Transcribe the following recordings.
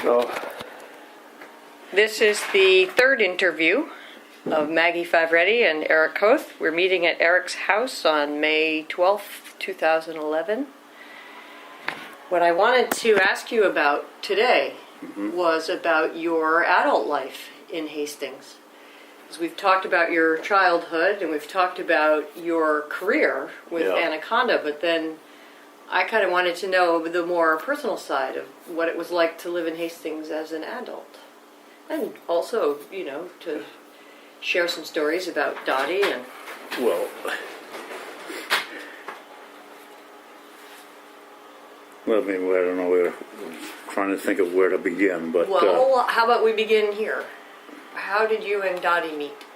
So, This is the third interview of Maggie Favretti and Erich Kothe. We're meeting at Erich's house on May 12th, 2011. What I wanted to ask you about today was about your adult life in Hastings. Because we've talked about your childhood and we've talked about your career with Anaconda, but then I kind of wanted to know the more personal side of what it was like to live in Hastings as an adult. And also, you know, to share some stories about Dottie and... well, I mean, I don't know where, I'm trying to think of where to begin, but... Well, how about we begin here? How did you and Dottie meet?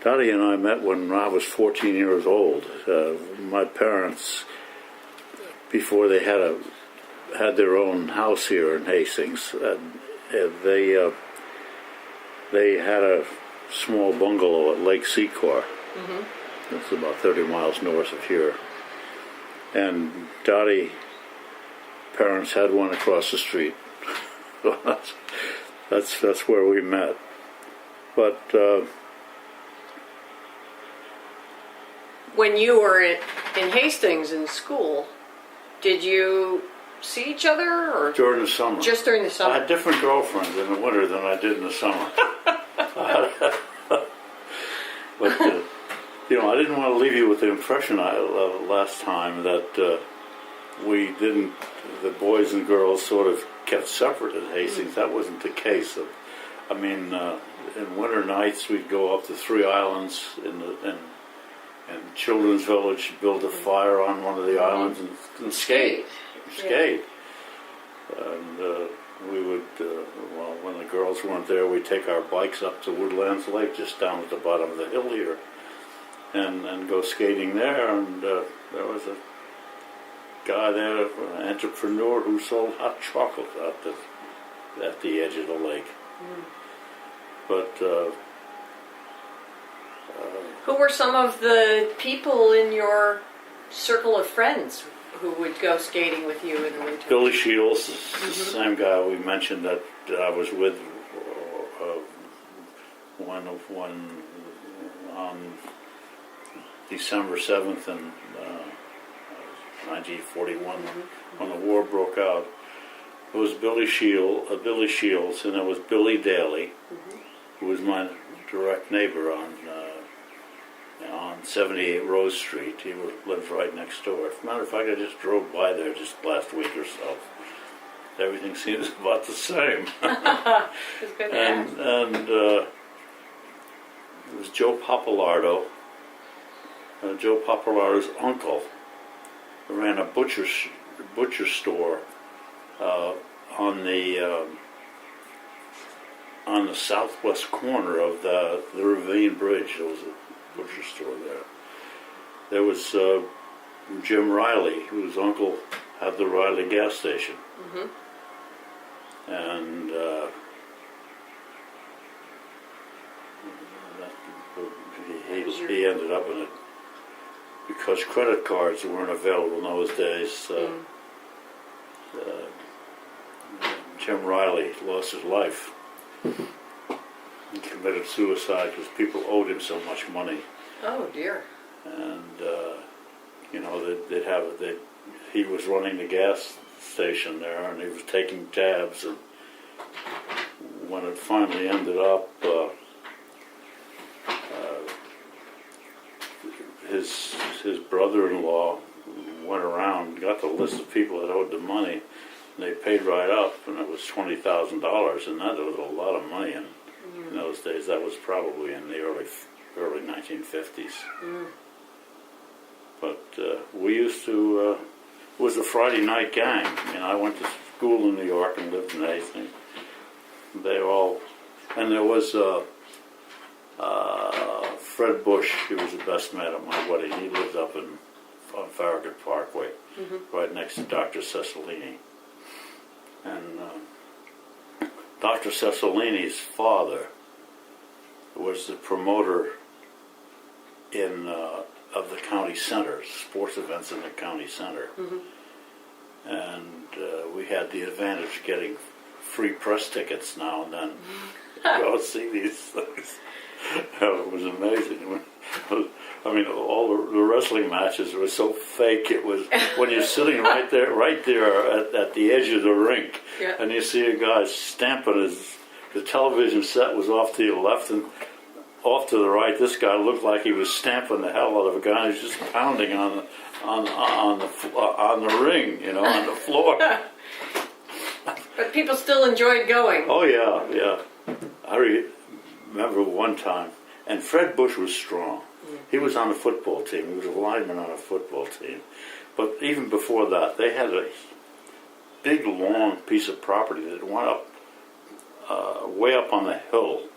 Dottie and I met when I was 14 years old. My parents, before they had their own house here in Hastings, they had a small bungalow at Lake Secor. It's about 30 miles north of here. And Dottie's parents had one across the street. That's where we met. But When you were in Hastings in school, did you see each other? Or during the summer. Just during the summer? I had different girlfriends in the winter than I did in the summer. But, you know, I didn't want to leave you with the impression last time that we didn't, the boys and girls sort of kept separate at Hastings. That wasn't the case. I mean, in winter nights we'd go up to 3 Islands in Children's Village, build a fire on one of the islands and skate. And we would, well, when the girls weren't there, we'd take our bikes up to Woodlands Lake, just down at the bottom of the hill here, and go skating there. And there was a guy there, an entrepreneur, who sold hot chocolate at the edge of the lake. But who were some of the people in your circle of friends who would go skating with you in the winter? Billy Shields, the same guy we mentioned that I was with when on December 7th in 1941, when the war broke out. It was Billy Shields, and it was Billy Daly, who was my direct neighbor on 78 Rose Street. He lived right next door. As a matter of fact, I just drove by there just last week or so. Everything seems about the same. and it was Joe Papalardo. Joe Papalardo's uncle ran a butcher store on the southwest corner of the Ravine Bridge. There was a butcher store there. There was Jim Riley, whose uncle had the Riley gas station. And he ended up in it because credit cards weren't available in those days. Jim Riley lost his life. He committed suicide because people owed him so much money. Oh dear. And you know, he was running the gas station there, and he was taking tabs. And when it finally ended up, his brother-in-law went around, got the list of people that owed the money, and they paid right up, and it was $20,000, and that was a lot of money in those days. That was probably in the early 1950s. But we used to, it was a Friday night gang. I mean, I went to school in New York and lived in Hastings. They all, and there was Fred Bush. He was the best man at my wedding. He lived up on Farragut Parkway, right next to Dr. Cecilini. And Dr. Cecilini's father was the promoter of the county center, sports events in the county center. and we had the advantage of getting free press tickets now and then to go see these things. It was amazing. I mean, all the wrestling matches were so fake. It was when you're sitting right there at the edge of the rink, yeah. and you see a guy stamping the television set was off to your left and off to the right. This guy looked like he was stamping the hell out of a guy who's just pounding on the ring, on the floor. But people still enjoyed going. Oh yeah. I remember one time, and Fred Bush was strong. He was on the football team. He was a lineman on a football team. But even before that, they had a big, long piece of property that went up, way up on the hill,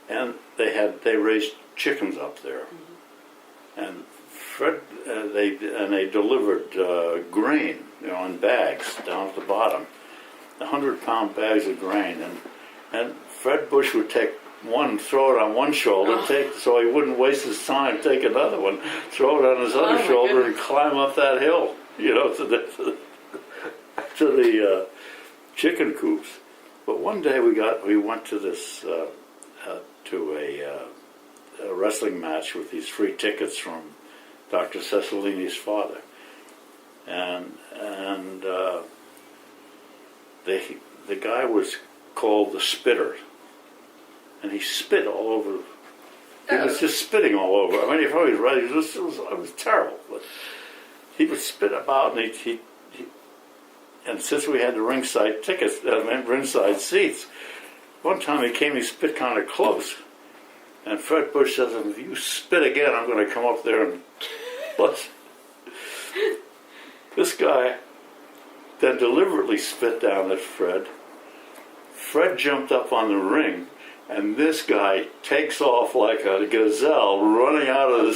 and they raised chickens up there. And Fred, they delivered grain, in bags down at the bottom, 100-pound bags of grain, and Fred Bush would take one, throw it on one shoulder, so he wouldn't waste his time, take another one, throw it on his other shoulder, and climb up that hill, to the chicken coops. But one day we went to this to a wrestling match with these free tickets from Dr. Cecilini's father, and the guy was called the Spitter. And he spit all over. He was just spitting all over. I mean, if I was right, it was terrible. But he would spit about, and and since we had the ringside tickets, ringside seats, one time he came, he spit kind of close, and Fred Bush says, "If you spit again, I'm going to come up there and." But this guy then deliberately spit down at Fred. Fred jumped up on the ring. And this guy takes off like a gazelle, running out of the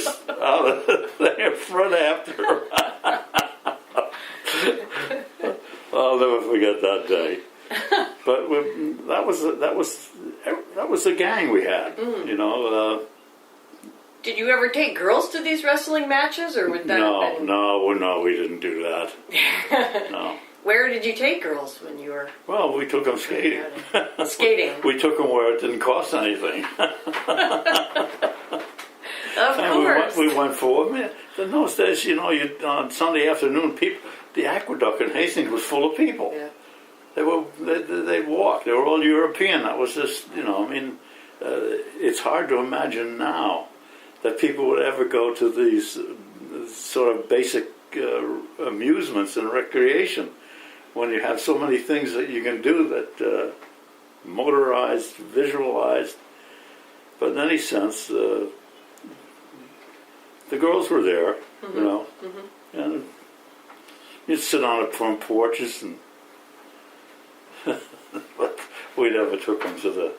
thing in front after him. I'll never forget that day. But that was the gang we had. Did you ever take girls to these wrestling matches, or would that? No, we didn't do that. No. Where did you take girls when you were? Well, we took them skating. Skating. We took them where it didn't cost anything. Of course. We went for it. In those days, on Sunday afternoon, the aqueduct in Hastings was full of people. Yeah. They'd walk. They were all European. That was just, it's hard to imagine now that people would ever go to these sort of basic amusements and recreation when you have so many things that you can do that motorized, visualized. But in any sense, the girls were there, and you'd sit on the front porches, and but we never took them to the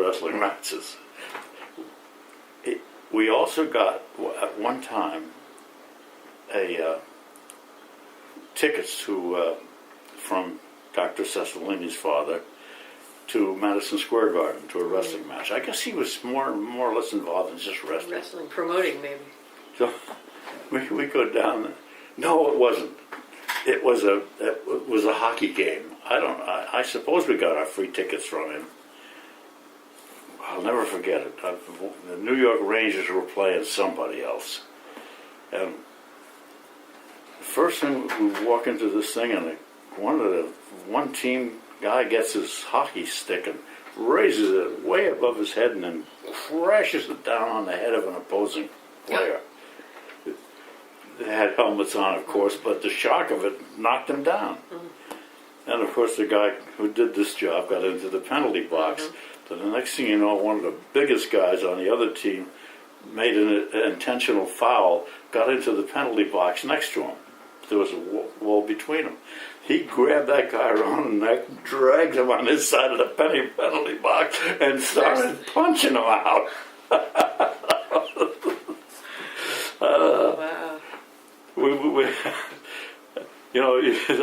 wrestling matches. We also got at one time tickets from Dr. Cecilini's father to Madison Square Garden to a wrestling match. I guess he was more or less involved in just wrestling. Wrestling, promoting maybe. So we go down there. No, it wasn't. It was a hockey game. I suppose we got our free tickets from him. I'll never forget it. The New York Rangers were playing somebody else, and the first thing we walk into this thing, and one team guy gets his hockey stick and raises it way above his head and then crashes it down on the head of an opposing player. They had helmets on, of course, but the shock of it knocked him down. And of course, the guy who did this job got into the penalty box. So the next thing you know, one of the biggest guys on the other team made an intentional foul, got into the penalty box next to him. There was a wall between them. He grabbed that guy around the neck, dragged him on his side of the penalty box, and started punching him out. Wow.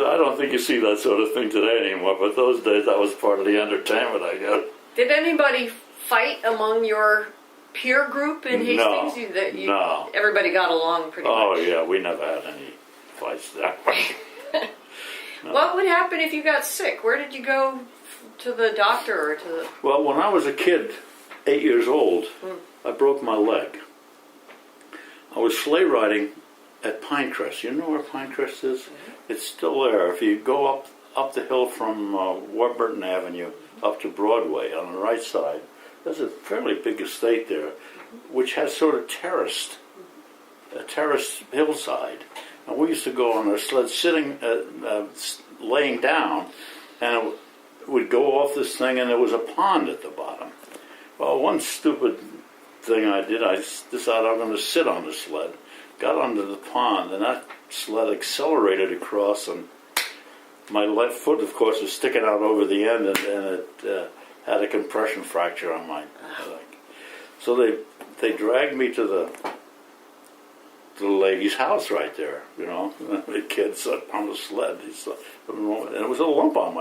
I don't think you see that sort of thing today anymore, but those days that was part of the entertainment, I guess. Did anybody fight among your peer group in Hastings? No. Everybody got along pretty much. Oh, yeah, we never had any sacrifice that way. What would happen if you got sick? Where did you go to the doctor or to the... Well, when I was a kid, 8 years old, I broke my leg. I was sleigh riding at Pinecrest. You know where Pinecrest is? It's still there. If you go up the hill from Warburton Avenue up to Broadway on the right side, there's a fairly big estate there, which has sort of a terraced hillside. And we used to go on our sled sitting, laying down, and it would go off this thing, and there was a pond at the bottom. Well, one stupid thing I did, I decided I'm going to sit on the sled, got onto the pond, and that sled accelerated across, and my left foot, of course, was sticking out over the end, and it had a compression fracture on my leg. So they dragged me to the lady's house right there, you know. The kid sat on the sled, and it was a lump on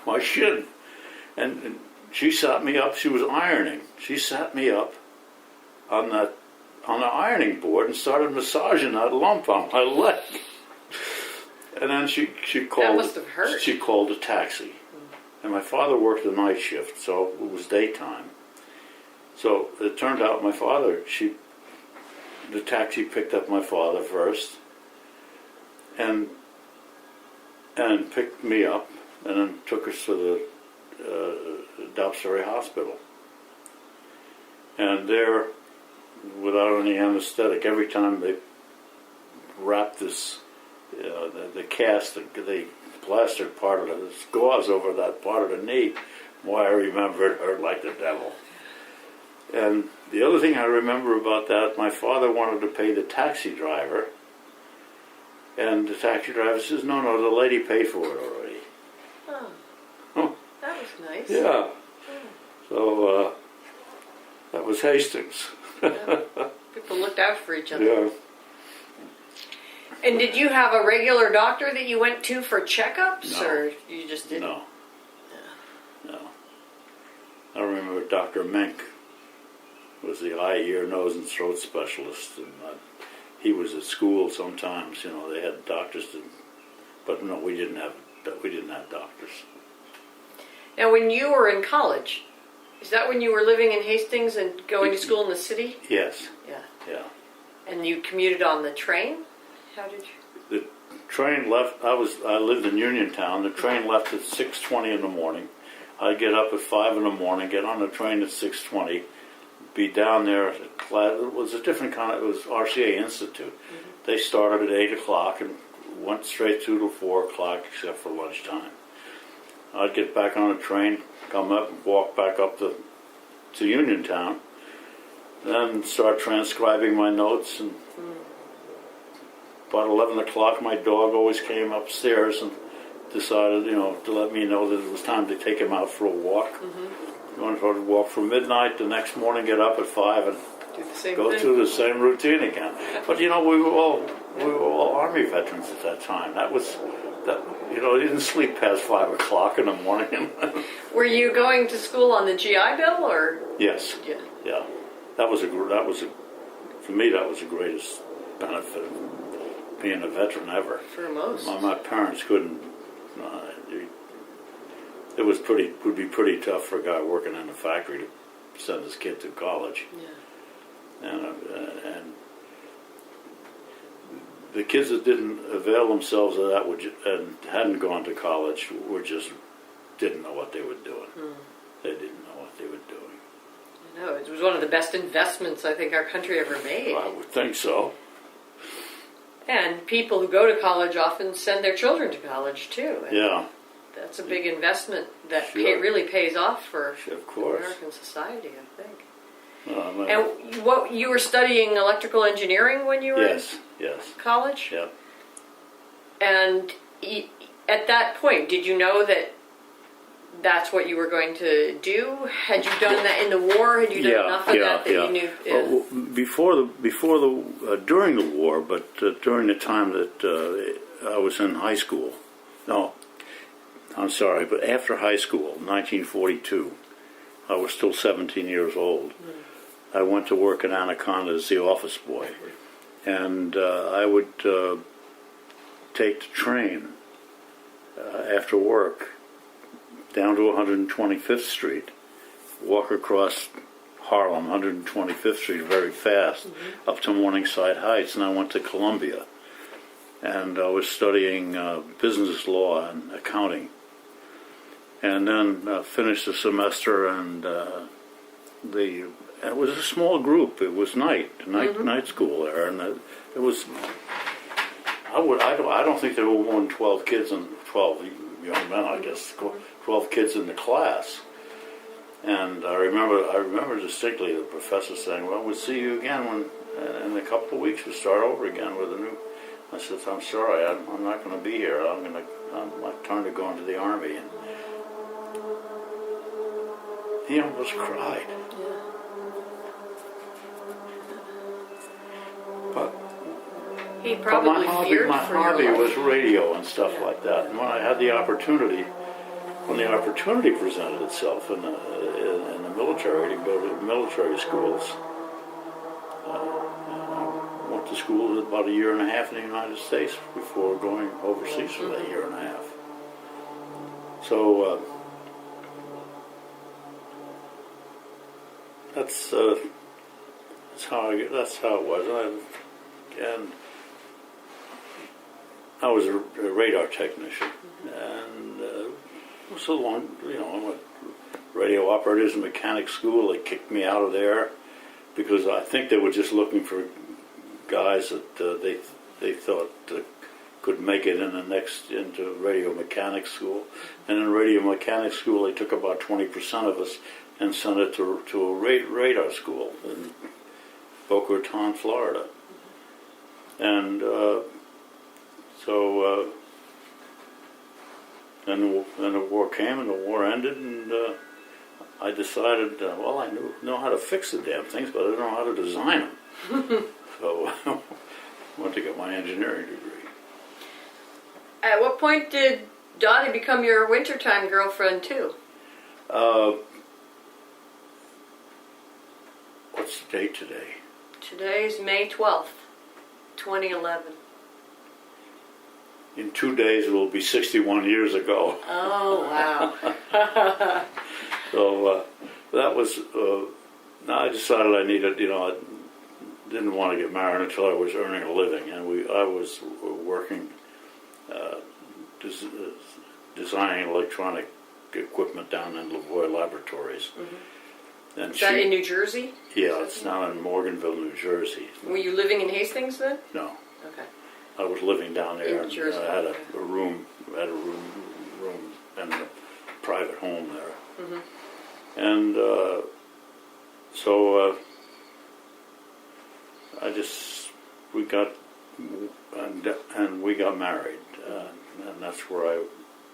my shin. And she sat me up. She was ironing. She sat me up on the ironing board and started massaging that lump on my leg. And then she called. That must have hurt. She called a taxi, and my father worked the night shift, so it was daytime. So it turned out the taxi picked up my father first, and picked me up, and then took us to the Dobbs-Ferry Hospital. And there, without any anesthetic, every time they wrapped this, the cast, the plastered part of the gauze over that part of the knee, boy, I remember it hurt like the devil. And the other thing I remember about that, my father wanted to pay the taxi driver, and the taxi driver says, no, the lady paid for it already. Oh, that was nice. Yeah. So that was Hastings. Yeah. People looked out for each other. Yeah. And did you have a regular doctor that you went to for checkups, No. or you just didn't? No. I remember Dr. Mink was the eye, ear, nose, and throat specialist, and he was at school sometimes. You know, they had doctors, but no, we didn't have doctors. Now, when you were in college, is that when you were living in Hastings and going to school in the city? Yes. Yeah. And you commuted on the train? How did you? The train left. I lived in Uniontown. The train left at 6:20 in the morning. I'd get up at 5 in the morning, get on the train at 6:20, be down there. It was a different kind of. It was RCA Institute. Mm-hmm. They started at 8 o'clock and went straight through to 4 o'clock, except for lunchtime. I'd get back on the train, come up, and walk back up to Uniontown, then start transcribing my notes. And about 11 o'clock, my dog always came upstairs and decided, to let me know that it was time to take him out for a walk. Mm-hmm. Going for a walk from midnight. The next morning, get up at 5 and go through the same routine again. But we were all Army veterans at that time. You didn't sleep past 5 o'clock in the morning. Were you going to school on the GI Bill, or? Yes. Yeah. For me, that was the greatest benefit of being a veteran ever. For most. My parents couldn't. It would be pretty tough for a guy working in a factory to send his kid to college. Yeah. And the kids that didn't avail themselves of that and hadn't gone to college didn't know what they were doing. They didn't know what they were doing. I know. It was one of the best investments I think our country ever made. I would think so. And people who go to college often send their children to college too. And yeah. That's a big investment that really pays off for American society, I think. And what you were studying electrical engineering when you were in college? Yeah. And at that point, did you know that that's what you were going to do? Had you done that in the war? Had you done enough of that you knew? Well, during the war, but during the time that I was in high school. No, I'm sorry, but after high school, 1942, I was still 17 years old. I went to work at Anaconda as the office boy, and I would take the train after work down to 125th Street, walk across Harlem, 125th Street, very fast, up to Morningside Heights, and I went to Columbia. And I was studying business law and accounting. And then finished the semester, and it was a small group. It was night school there, and it was. I don't think there were more than 12 kids and 12 young men, I guess, 12 kids in the class. And I remember distinctly the professor saying, "Well, we'll see you again when in a couple of weeks. We'll start over again with a new." I said, "I'm sorry, I'm not going to be here. I'm my turn to go into the Army." And he almost cried. But He probably feared my for your hobby life. was radio and stuff like that. And when I had the opportunity, presented itself in the military to go to military schools, I went to school about a year and a half in the United States before going overseas for that year and a half. So that's how it was. And I was a radar technician, and it was a long, I went radio operators and mechanic school. They kicked me out of there because I think they were just looking for guys that they thought could make it into radio mechanic school. And in radio mechanic school, they took about 20% of us and sent it to a radar school in Boca Raton, Florida. And then the war came and the war ended, and I decided, I know how to fix the damn things, but I didn't know how to design them. So I went to get my engineering degree. At what point did Dottie become your wintertime girlfriend too? What's the date today? Today's May 12th, 2011. In 2 days, it will be 61 years ago. Oh, wow. So that was, I decided I needed, I didn't want to get married until I was earning a living. And I was working, designing electronic equipment down in Lavoie Laboratories. Mm-hmm. And is that in New Jersey? Yeah, it's down in Morganville, New Jersey. Were you living in Hastings then? No. Okay. I was living down there. In Jersey. I had a room and a private home there. Mm-hmm. And so we got married, and that's where I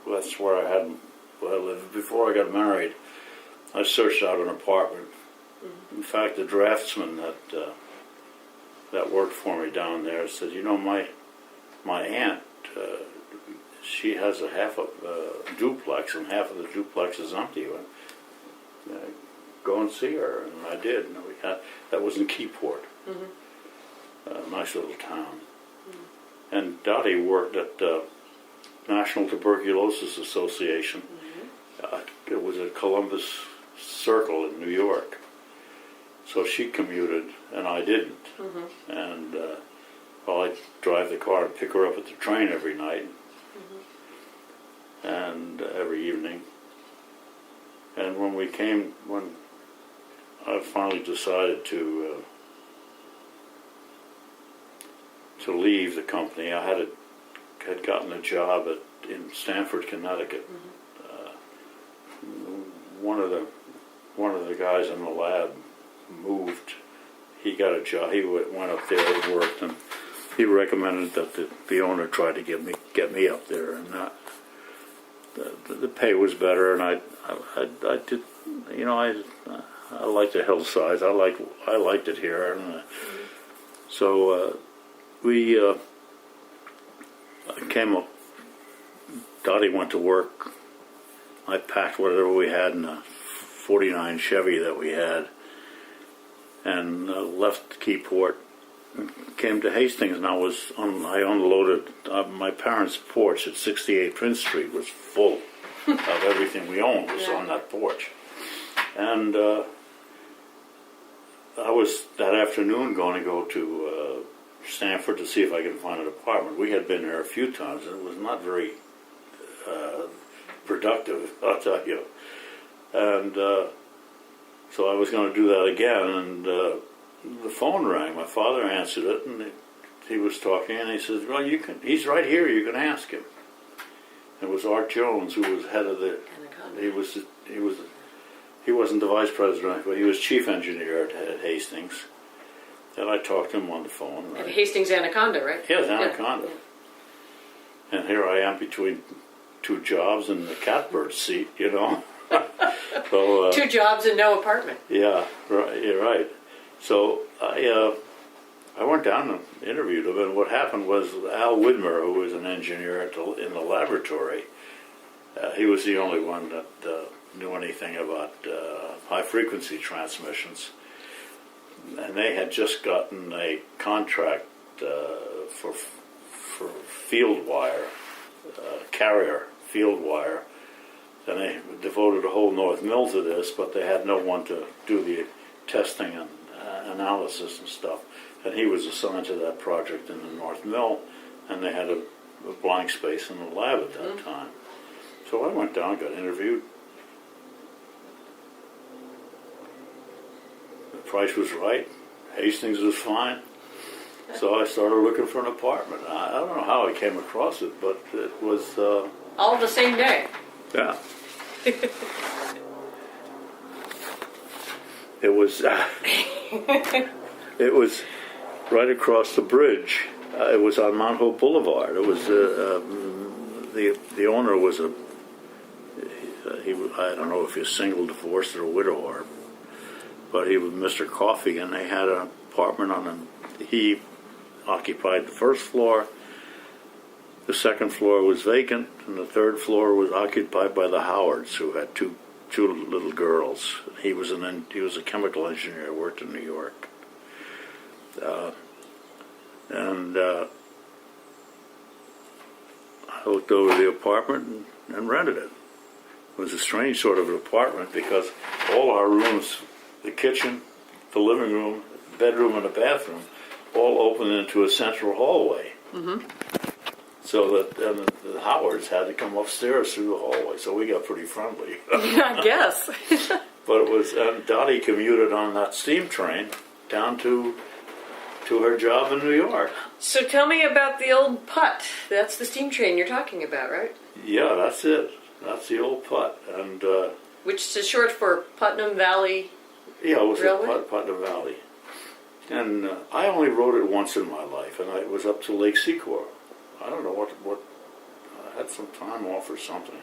lived. Before I got married, I searched out an apartment. Mm-hmm. In fact, the draftsman that worked for me down there said, my aunt, she has a half of a duplex, and half of the duplex is empty. Go and see her, and I did. And that was in Keyport, a nice little town. Mm-hmm. And Dottie worked at National Tuberculosis Association. Mm-hmm. It was at Columbus Circle in New York. So she commuted, and I didn't. Mm-hmm. And I'd drive the car and pick her up at the train every night, and every evening. And when I finally decided to leave the company, I had gotten a job in Stamford, Connecticut. One of the guys in the lab moved. He got a job. He went up there and worked, and he recommended that the owner tried to get me up there, and the pay was better, and I did, I liked the hillsides. I liked it here, and so we came up. Dottie went to work. I packed whatever we had in a '49 Chevy that we had, and left Keyport came to Hastings, and I unloaded my parents' porch at 68 Prince Street was full of everything we owned was on that porch. And I was that afternoon going to go to Stanford to see if I could find an apartment. We had been there a few times, and it was not very productive, I'll tell you. And so I was going to do that again, and the phone rang. My father answered it, and he was talking, and he says, "Well, he's right here. You can ask him." It was Art Jones, who was head of the. He wasn't the vice president, but he was chief engineer at Hastings. And I talked to him on the phone. At Hastings Anaconda, right? Yes, Anaconda. Yeah. And here I am between two jobs in the catbird seat, you know. So, 2 jobs and no apartment. Yeah, right. You're right. So I went down and interviewed him, and what happened was Al Widmer, who was an engineer in the laboratory, he was the only one that knew anything about high-frequency transmissions. And they had just gotten a contract for field wire, carrier field wire, and they devoted a whole North Mill to this, but they had no one to do the testing and analysis and stuff. And he was assigned to that project in the North Mill, and they had a blank space in the lab at that time. So I went down, got interviewed. The price was right. Hastings was fine. So I started looking for an apartment. I don't know how I came across it, but it was... All the same day. Yeah. It was... it was right across the bridge. It was on Mount Hope Boulevard. It was... the owner was a... I don't know if he was single, divorced, or a widower, but he was Mr. Coffey, and they had an apartment he occupied the first floor, the second floor was vacant, and the third floor was occupied by the Howards, who had two little girls. He was a chemical engineer, worked in New York. I looked over the apartment and rented it. It was a strange sort of an apartment because all our rooms, the kitchen, the living room, the bedroom, and the bathroom, all opened into a central hallway. Mm-hmm. So that the Howards had to come upstairs through the hallway. So we got pretty friendly. I guess. But it was Dottie commuted on that steam train down to her job in New York. So tell me about the old Putt. That's the steam train you're talking about, right? Yeah, that's it. That's the old Putt, and which is short for Putnam Valley. Yeah, it was Railway? Putnam Valley. And I only rode it once in my life, and it was up to Lake Secor. I don't know what I had some time off or something.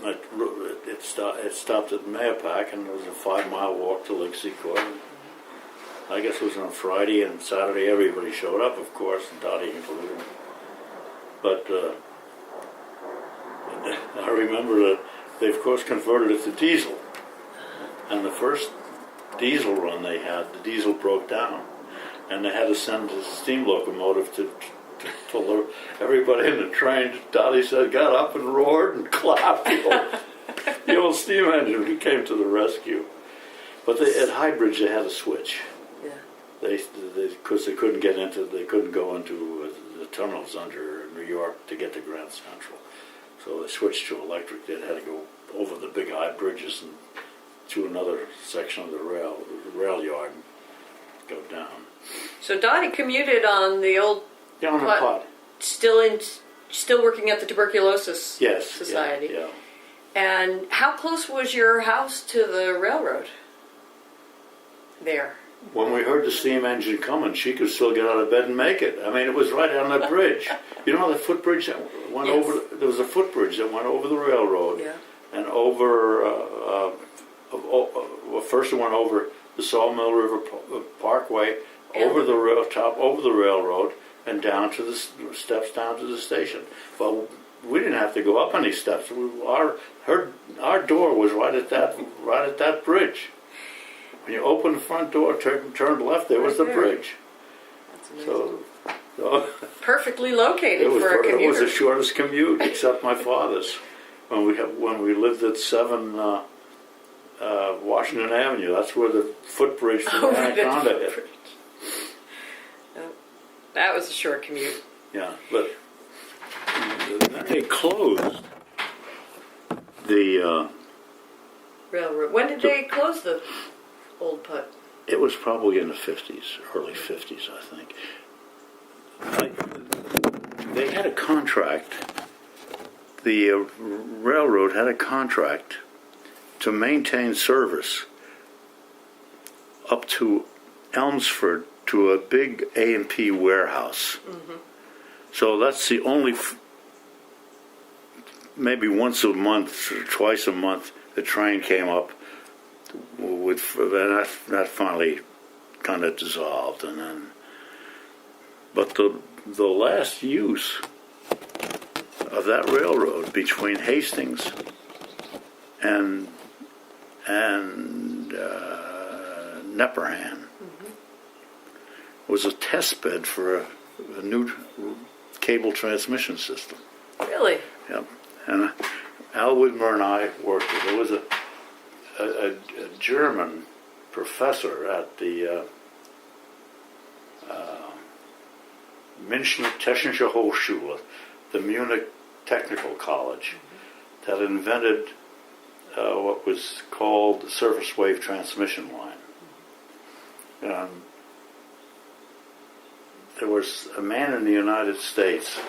It stopped at Mayapack, and it was a 5-mile walk to Lake Secor. I guess it was on Friday, and Saturday everybody showed up, of course, and Dottie included. But I remember that they, of course, converted it to diesel. And the first diesel run they had, the diesel broke down. And they had to send a steam locomotive to everybody in the train. Dottie said, got up and roared and clapped. The old steam engine, he came to the rescue. But at High Bridge they had a switch. Yeah. Because they couldn't go into the tunnels under New York to get to Grand Central. So they switched to electric. They had to go over the big high bridges and to another section of the rail yard and go down. So Dottie commuted on the old Putt. Still working at the Tuberculosis Society. Yeah. And how close was your house to the railroad there? When we heard the steam engine coming, she could still get out of bed and make it. I mean, it was right on that bridge. You know the footbridge that went over? There was a footbridge that went over the railroad. Yeah. And over, first it went over the Sawmill River Parkway, over the railroad, and down to the steps down to the station. But we didn't have to go up any steps. Our door was right at that bridge. when you open the front door, turn left, there was the Right there. bridge. That's amazing. So Perfectly located it was for a commuter. it was the shortest commute, except my father's. When we lived at 7 Washington Avenue, that's where the footbridge from Oh, right, Anaconda that's hit. That was a short commute. Yeah, but then they closed the. Railroad. When did they close the old put? It was probably in the 50s, early 50s, I think. They had a contract. The railroad had a contract to maintain service up to Elmsford to a big A&P warehouse. Mm-hmm. So that's the only, maybe once a month or twice a month, the train came up with, and that finally kind of dissolved, and then, but the last use of that railroad between Hastings and Nepperhan was a test bed for a new cable transmission system. Really? Yep. And Al Widmer and I worked with. There was a German professor at the Münchner Technische Hochschule, the Munich Technical College, that invented what was called the surface wave transmission line. There was a man in the United States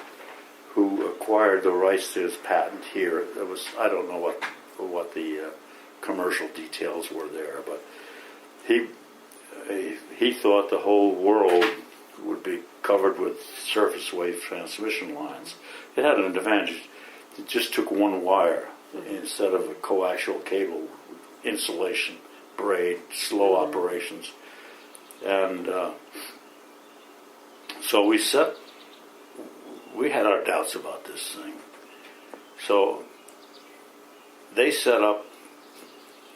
who acquired the rights to his patent here. It was, I don't know what the commercial details were there, but he thought the whole world would be covered with surface wave transmission lines. It had an advantage. It just took one wire instead of a coaxial cable, insulation, braid, slow operations. And so we had our doubts about this thing. So they set up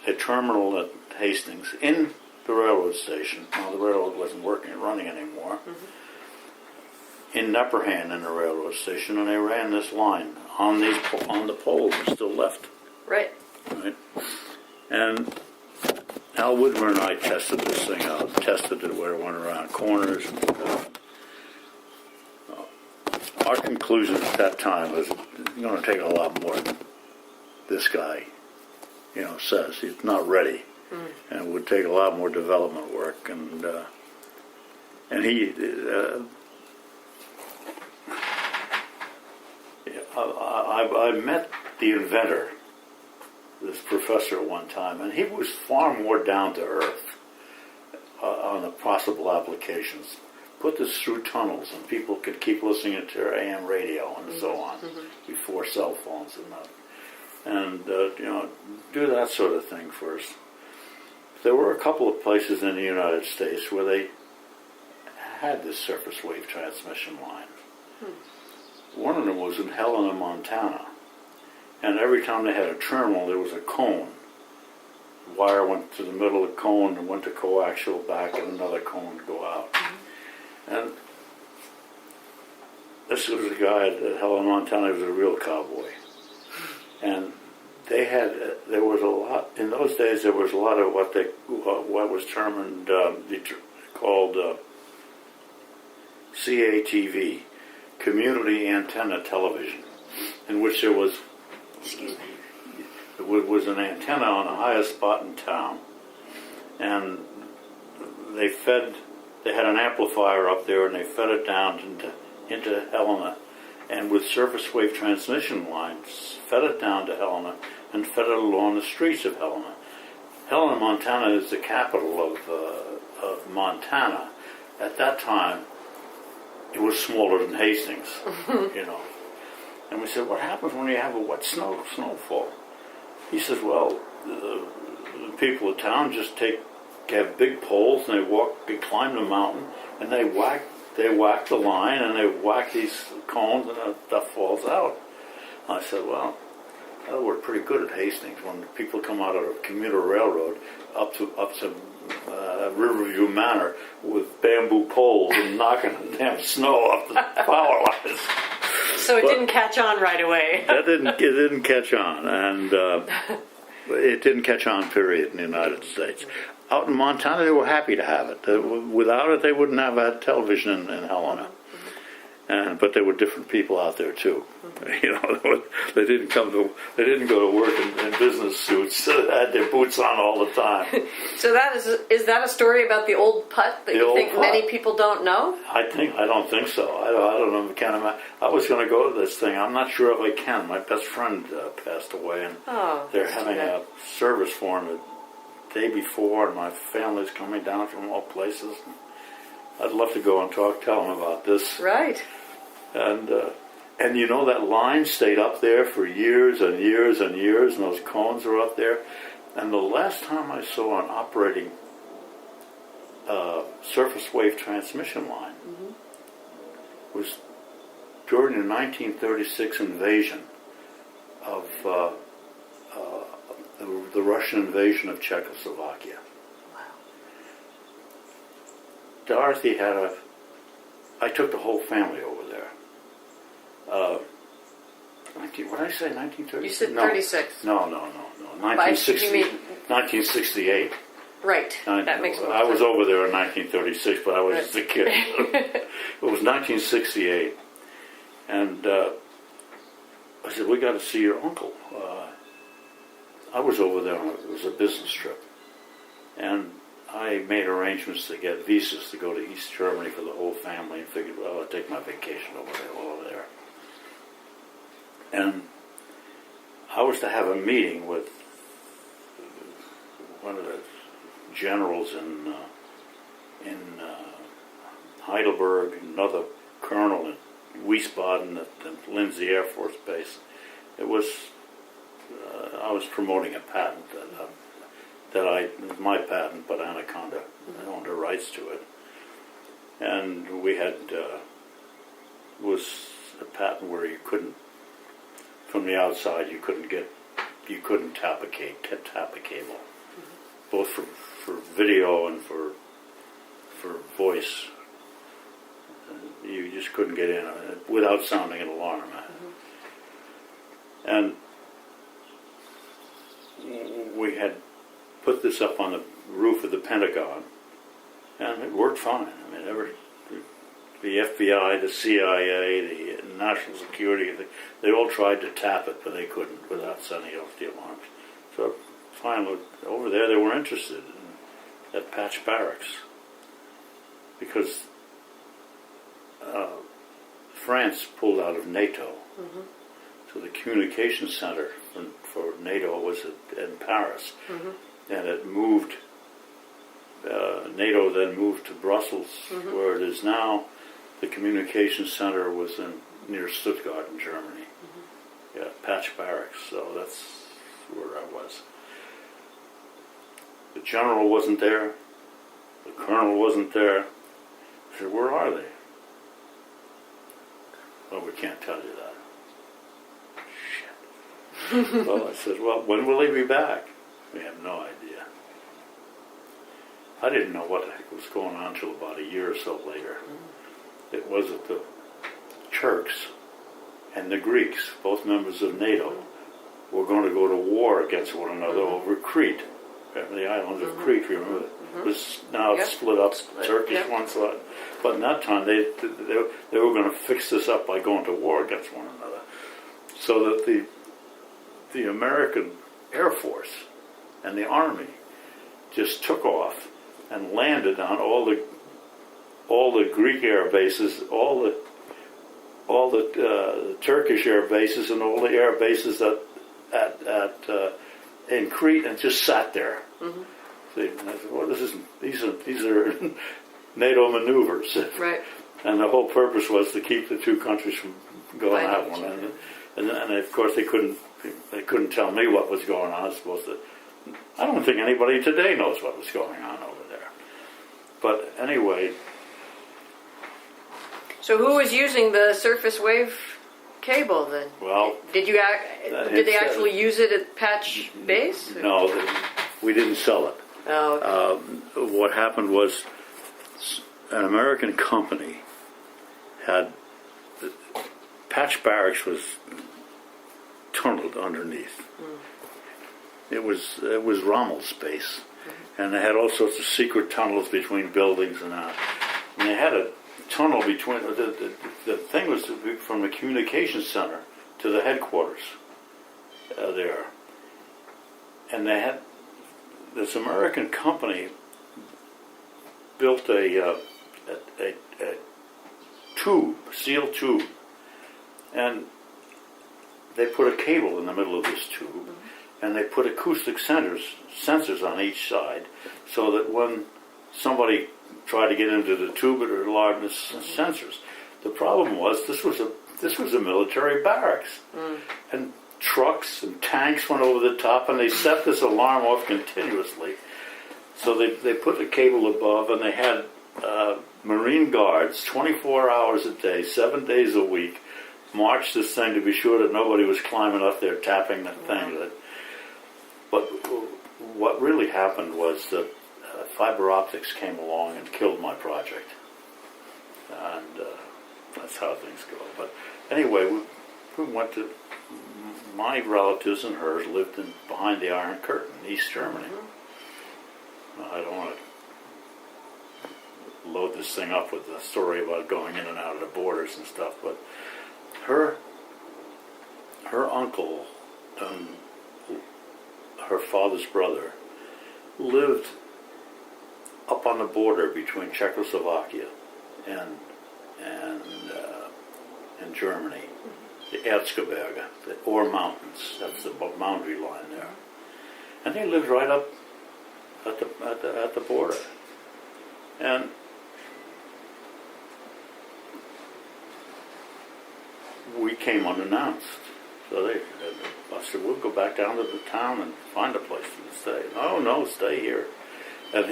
a terminal at Hastings in the railroad station. Well, the railroad wasn't running anymore. In Nepperhan in the railroad station, and they ran this line on the poles that still left. Right. Right. And Al Widmer and I tested this thing out, tested it where it went around corners. Our conclusion at that time was it's going to take a lot more than this guy, says. He's not ready, and it would take a lot more development work. And he, I met the inventor, this professor, at one time, and he was far more down to earth on the possible applications. Put this through tunnels, and people could keep listening to their AM radio and so on before cell phones and that. And do that sort of thing first. There were a couple of places in the United States where they had this surface wave transmission line. One of them was in Helena, Montana, and every time they had a terminal, there was a cone. The wire went to the middle of the cone and went to coaxial back, and another cone to go out. And this was a guy at Helena, Montana. He was a real cowboy. And there was a lot, in those days, there was a lot of what was termed, called CATV, Community Antenna Television, in which there was, was an antenna on the highest spot in town. And they had an amplifier up there, and they fed it down into Helena, and with surface wave transmission lines, fed it down to Helena, and fed it along the streets of Helena. Helena, Montana is the capital of Montana. At that time, it was smaller than Hastings, And we said, what happens when you have a wet snowfall? He says, well, the people of town just have big poles, and they climb the mountain, and they whack the line, and they whack these cones, and the stuff falls out. I said, well, we're pretty good at Hastings. When people come out of a commuter railroad up to Riverview Manor with bamboo poles and knocking the damn snow off the power lines. So it didn't catch on right away. It didn't catch on, and it didn't catch on, period, in the United States. Out in Montana, they were happy to have it. Without it, they wouldn't have had television in Helena. But there were different people out there too. You know, they didn't go to work in business suits. They had their boots on all the time. So is that a story about the old putt that you think many people don't know? I don't think so. I don't know. I was going to go to this thing. I'm not sure if I can. My best friend passed away, and they're having a service for him the day before, and my family's coming down from all places. I'd love to go and tell them about this. Right. And you know, that line stayed up there for years and years and years, and those cones are up there. And the last time I saw an operating surface wave transmission line was during the 1936 invasion of the Russian invasion of Czechoslovakia. Wow. Dorothy I took the whole family over there. What did I say, 1936? You said 36. No. 1968. Right. That makes more sense. I was over there in 1936, but I was just a kid. It was 1968. And I said, we got to see your uncle. I was over there, it was a business trip. And I made arrangements to get visas to go to East Germany for the whole family, and figured, well, I'll take my vacation over there. And I was to have a meeting with one of the generals in Heidelberg, another colonel in Wiesbaden at the Lindsay Air Force Base. It was I was promoting a patent it was my patent, but Anaconda owned the rights to it, and we had was a patent where you couldn't, from the outside, you couldn't tap a cable, both for video and for voice. You just couldn't get in without sounding an alarm. And we had put this up on the roof of the Pentagon, and it worked fine. I mean, the FBI, the CIA, the National Security, they all tried to tap it, but they couldn't without sending off the alarms. So finally, over there, they were interested at Patch Barracks, because France pulled out of NATO. So the communications center for NATO was in Paris. And it moved, NATO then moved to Brussels, where it is now. The communications center was near Stuttgart in Germany. Yeah, Patch Barracks, so that's where I was. The general wasn't there. The colonel wasn't there. I said, where are they? Well, we can't tell you that. Shit. Well, I said, well, when will they be back? We have no idea. I didn't know what the heck was going on until about a year or so later. It was that the Turks and the Greeks, both members of NATO, were going to go to war against one another over Crete. The island of Crete, remember? It was now split up, Turkish one side. But in that time, they were going to fix this up by going to war against one another. So that the American Air Force and the Army just took off and landed on all the Greek air bases, all the Turkish air bases, and all the air bases in Crete, and just sat there. See, and I said, well, these are NATO maneuvers, right? And the whole purpose was to keep the two countries from going at one another. And of course they couldn't tell me what was going on. I don't think anybody today knows what was going on over there. But anyway. So who was using the surface wave cable then? Well, Did they actually use it at Patch Base? no, we didn't sell it. Oh, okay. What happened was an American company had Patch Barracks was tunneled underneath. It was Rommel's space, and they had all sorts of secret tunnels between buildings and that. And they had a tunnel between the thing was from the communications center to the headquarters there, and they had this American company built a tube, sealed tube, and they put a cable in the middle of this tube, and they put acoustic sensors on each side, so that when somebody tried to get into the tube, it would alarm the sensors. The problem was this was a military barracks, and trucks and tanks went over the top, and they set this alarm off continuously. So they put the cable above, and they had Marine guards 24 hours a day, 7 days a week, march this thing to be sure that nobody was climbing up there tapping the thing. But what really happened was that fiber optics came along and killed my project. And that's how things go. But anyway, we went to, my relatives and hers lived behind the Iron Curtain in East Germany. I don't want to load this thing up with the story about going in and out of the borders and stuff, but her uncle and her father's brother lived up on the border between Czechoslovakia and Germany, the Erzgebirge, the Ore Mountains. That's the boundary line there, and they lived right up at the border. And we came unannounced. So I said, we'll go back down to the town and find a place to stay. No, stay here. And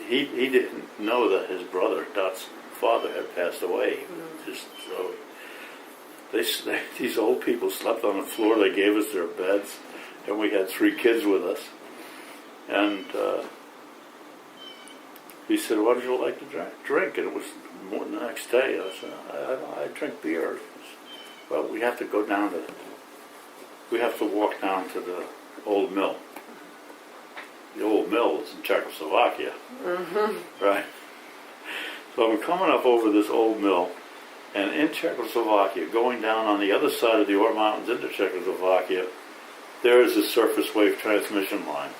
he didn't know that his brother, Dot's father, had passed away. Just so these old people slept on the floor. They gave us their beds, and we had 3 kids with us. And he said, "What would you like to drink?" And it was more the next day. I said, I drink beer. Well, we have to walk down to the old mill. The old mill is in Czechoslovakia. Right? So I'm coming up over this old mill, and in Czechoslovakia, going down on the other side of the Ore Mountains into Czechoslovakia, there is a surface wave transmission line.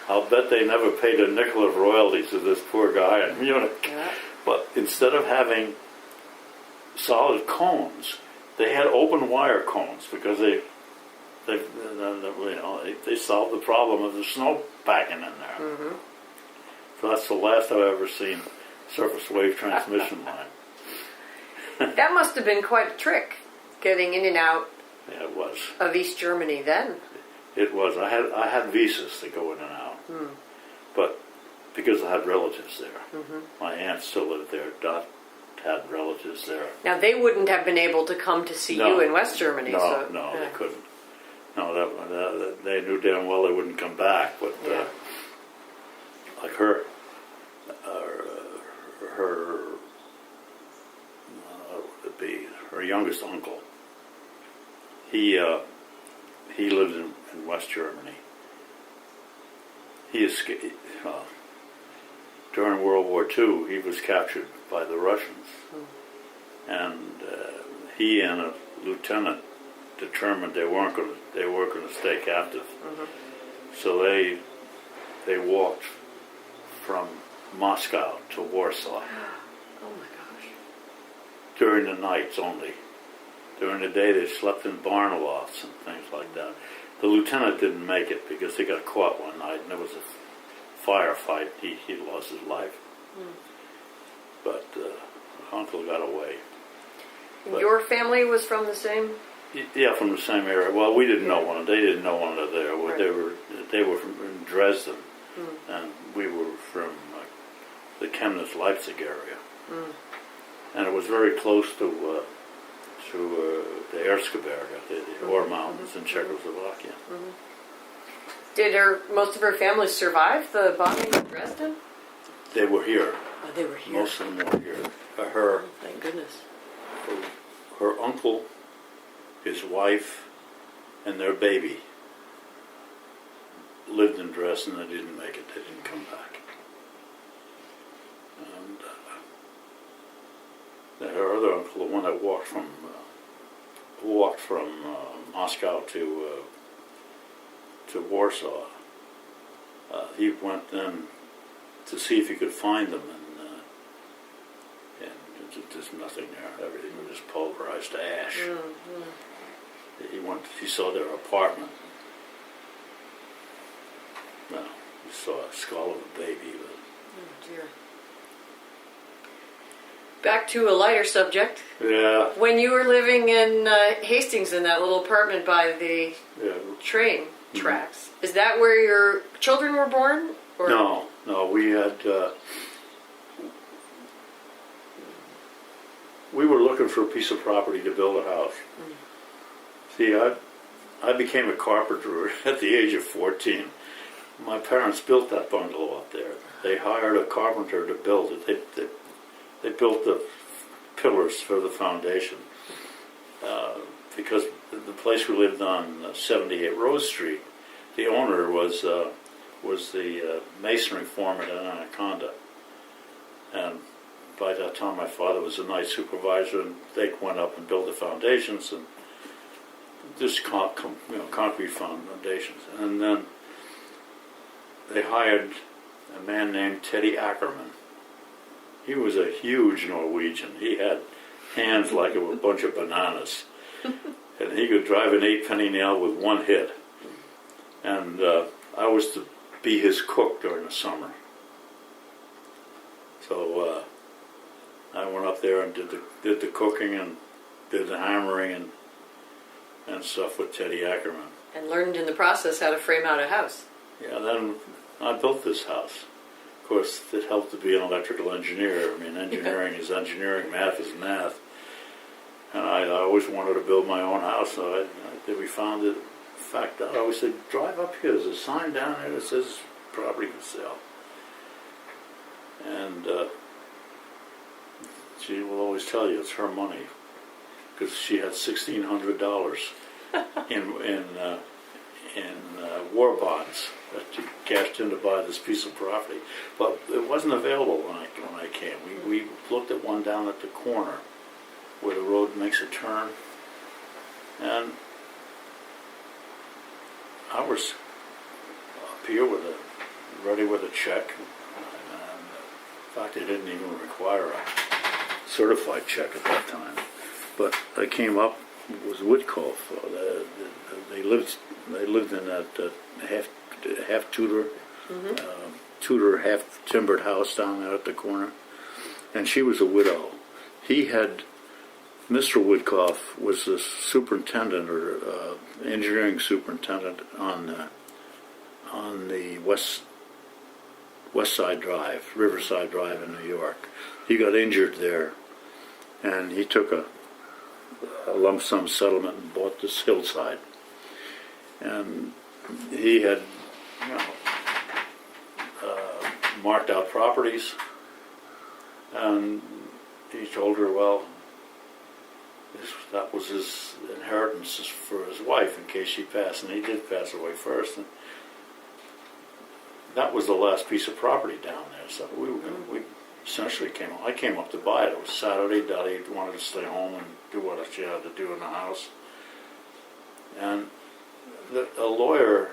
I'll bet they never paid a nickel of royalties to this poor guy. And, but instead of having solid cones, they had open wire cones because they solved the problem of the snow packing in there. So that's the last I've ever seen surface wave transmission line. That must have been quite a trick, getting in and out. Yeah, it was. Of East Germany then. It was. I had visas to go in and out, but because I had relatives there, my aunt still lived there. Dot had relatives there. Now they wouldn't have been able to come to see you in West Germany. No, they couldn't. No, they knew damn well they wouldn't come back. But like her youngest uncle. He lived in West Germany. He escaped during World War II. He was captured by the Russians, and he and a lieutenant determined they weren't going to stay captive. So they walked from Moscow to Warsaw. Oh my gosh! During the nights only. During the day, they slept in barn lofts and things like that. The lieutenant didn't make it because he got caught one night, and there was a firefight. He lost his life. But uncle got away. Your family was from the same? Yeah, from the same area. Well, we didn't know one. They didn't know one another there. Right. They were from Dresden, and we were from the Chemnitz-Leipzig area. And it was very close to the Erzgebirge, the ore mountains in Czechoslovakia. Did most of her family survive the bombing in Dresden? They were here. Oh, they were here. Most of them were here. Her, Thank goodness. her uncle, his wife, and their baby lived in Dresden. They didn't make it. They didn't come back. And her other uncle, the one that walked from Moscow to Warsaw, he went then to see if he could find them, and there's nothing there. Everything was just pulverized to ash. He saw their apartment. No, he saw a skull of a baby. But Oh dear. Back to a lighter subject. yeah, When you were living in Hastings in that little apartment by the yeah. train tracks, is that where your children were born? Or? No, we had. We were looking for a piece of property to build a house. See, I became a carpenter at the age of 14. My parents built that bungalow up there. They hired a carpenter to build it. They built the pillars for the foundation because the place we lived on, 78 Rose Street, the owner was the masonry foreman at Anaconda. And by that time, my father was a night supervisor, and they went up and built the foundations and just concrete foundations. And then they hired a man named Teddy Ackerman. He was a huge Norwegian. He had hands like a bunch of bananas. And he could drive an 8-penny nail with one hit. And I was to be his cook during the summer. So I went up there and did the cooking and did the hammering and stuff with Teddy Ackerman. And learned in the process how to frame out a house. Yeah, then I built this house. Of course, it helped to be an electrical engineer. I mean, engineering is engineering, math is math. And I always wanted to build my own house, so we found it. In fact, I always said, drive up here. There's a sign down there that says property for sale. And she will always tell you it's her money, because she had $1,600 in war bonds that she cashed in to buy this piece of property. But it wasn't available when I came. We looked at one down at the corner where the road makes a turn, and I was up here ready with a check. And in fact, they didn't even require a certified check at that time. But I came up, it was Woodcove. They lived in that half Tudor, Tudor half timbered house down there at the corner, and she was a widow. Mr. Woodcove was the superintendent or engineering superintendent on the West Side Drive, Riverside Drive in New York. He got injured there, and he took a lump sum settlement and bought this hillside. And he had, marked out properties, and he told her, well, that was his inheritance for his wife in case she passed, and he did pass away first. And that was the last piece of property down there. So we essentially I came up to buy it. It was Saturday. Dottie wanted to stay home and do what she had to do in the house. And the lawyer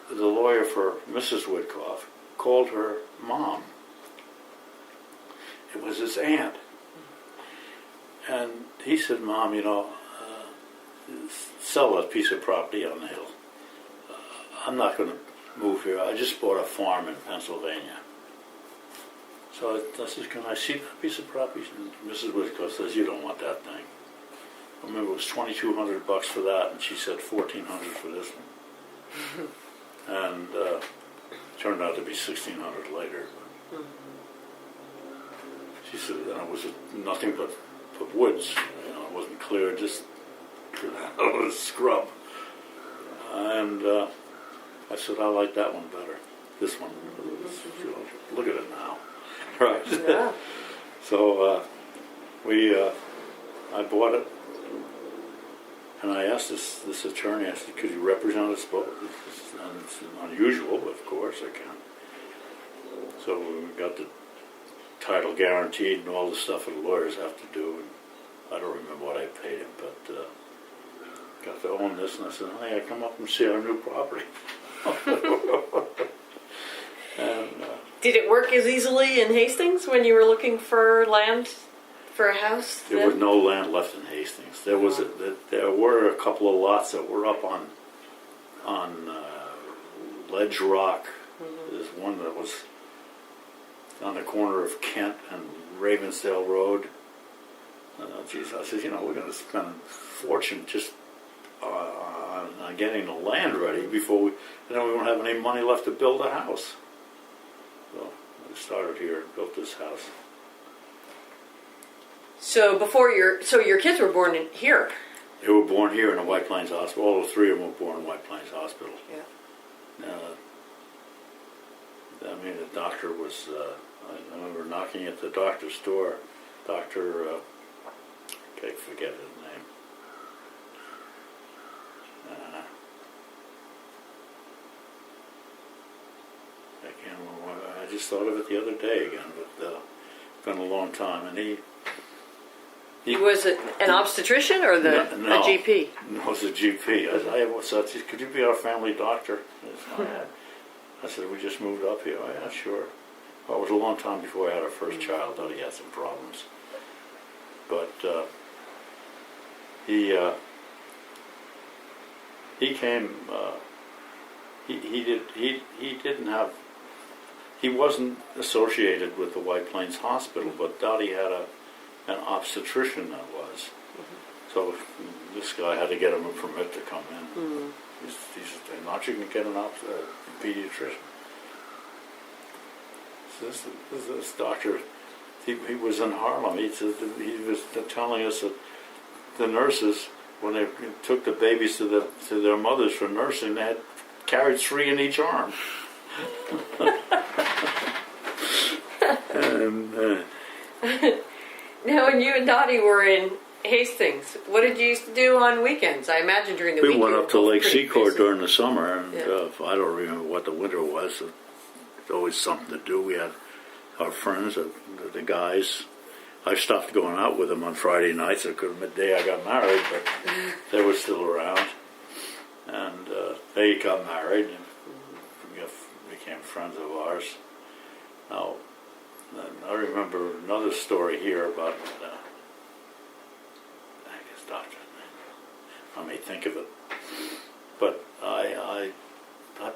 for Mrs. Woodcove called her mom. It was his aunt. And he said, Mom, sell that piece of property on the hill. I'm not going to move here. I just bought a farm in Pennsylvania. So I said, can I see that piece of property? And Mrs. Woodcove says, you don't want that thing. I remember it was $2,200 for that, and she said $1,400 for this one. And turned out to be $1,600 later. She said, and it was nothing but woods. It wasn't clear, just out of the scrub. And I said, I like that one better. This one, look at it now. Right. Yeah. So I bought it, and I asked this attorney, I said, could you represent us both? It's unusual, but of course I can. So we got the title guaranteed and all the stuff that lawyers have to do. And I don't remember what I paid him, but got to own this, and I said, hey, come up and see our new property. And Did it work as easily in Hastings when you were looking for land for a house? there was no land left in Hastings. There was there were a couple of lots that were up on Ledge Rock. There's one that was on the corner of Kent and Ravensdale Road. Geez, I said, we're going to spend a fortune just on getting the land ready before we won't have any money left to build a house. So I started here and built this house. So your kids were born here. They were born here in the White Plains Hospital. All the three of them were born in White Plains Hospital. Yeah. The doctor was, I remember knocking at the doctor's door. Doctor, I forget his name. I can't remember. I just thought of it the other day again, but it's been a long time. And He was an obstetrician or a GP? No, it was a GP. I said, hey, what's that? He said, could you be our family doctor? I said, we just moved up here. Oh, yeah, sure. Well, it was a long time before I had our first child. Thought he had some problems. But he came. He wasn't associated with the White Plains Hospital, but Dottie had an obstetrician that was. So this guy had to get him a permit to come in. He said, not you can get a pediatrician. So this doctor, he was in Harlem. He was telling us that the nurses, when they took the babies to their mothers for nursing, they had carried 3 in each arm. And, Now, when you and Dottie were in Hastings, what did you used to do on weekends? I imagine during the week. we went up to Lake Secord busy. during the summer, and Yeah. I don't remember what the winter was. There's always something to do. We had our friends, the guys. I stopped going out with them on Friday nights because the day I got married, but they were still around. And they got married and became friends of ours. Now, I remember another story here about, I guess Dr. I may think of it, but I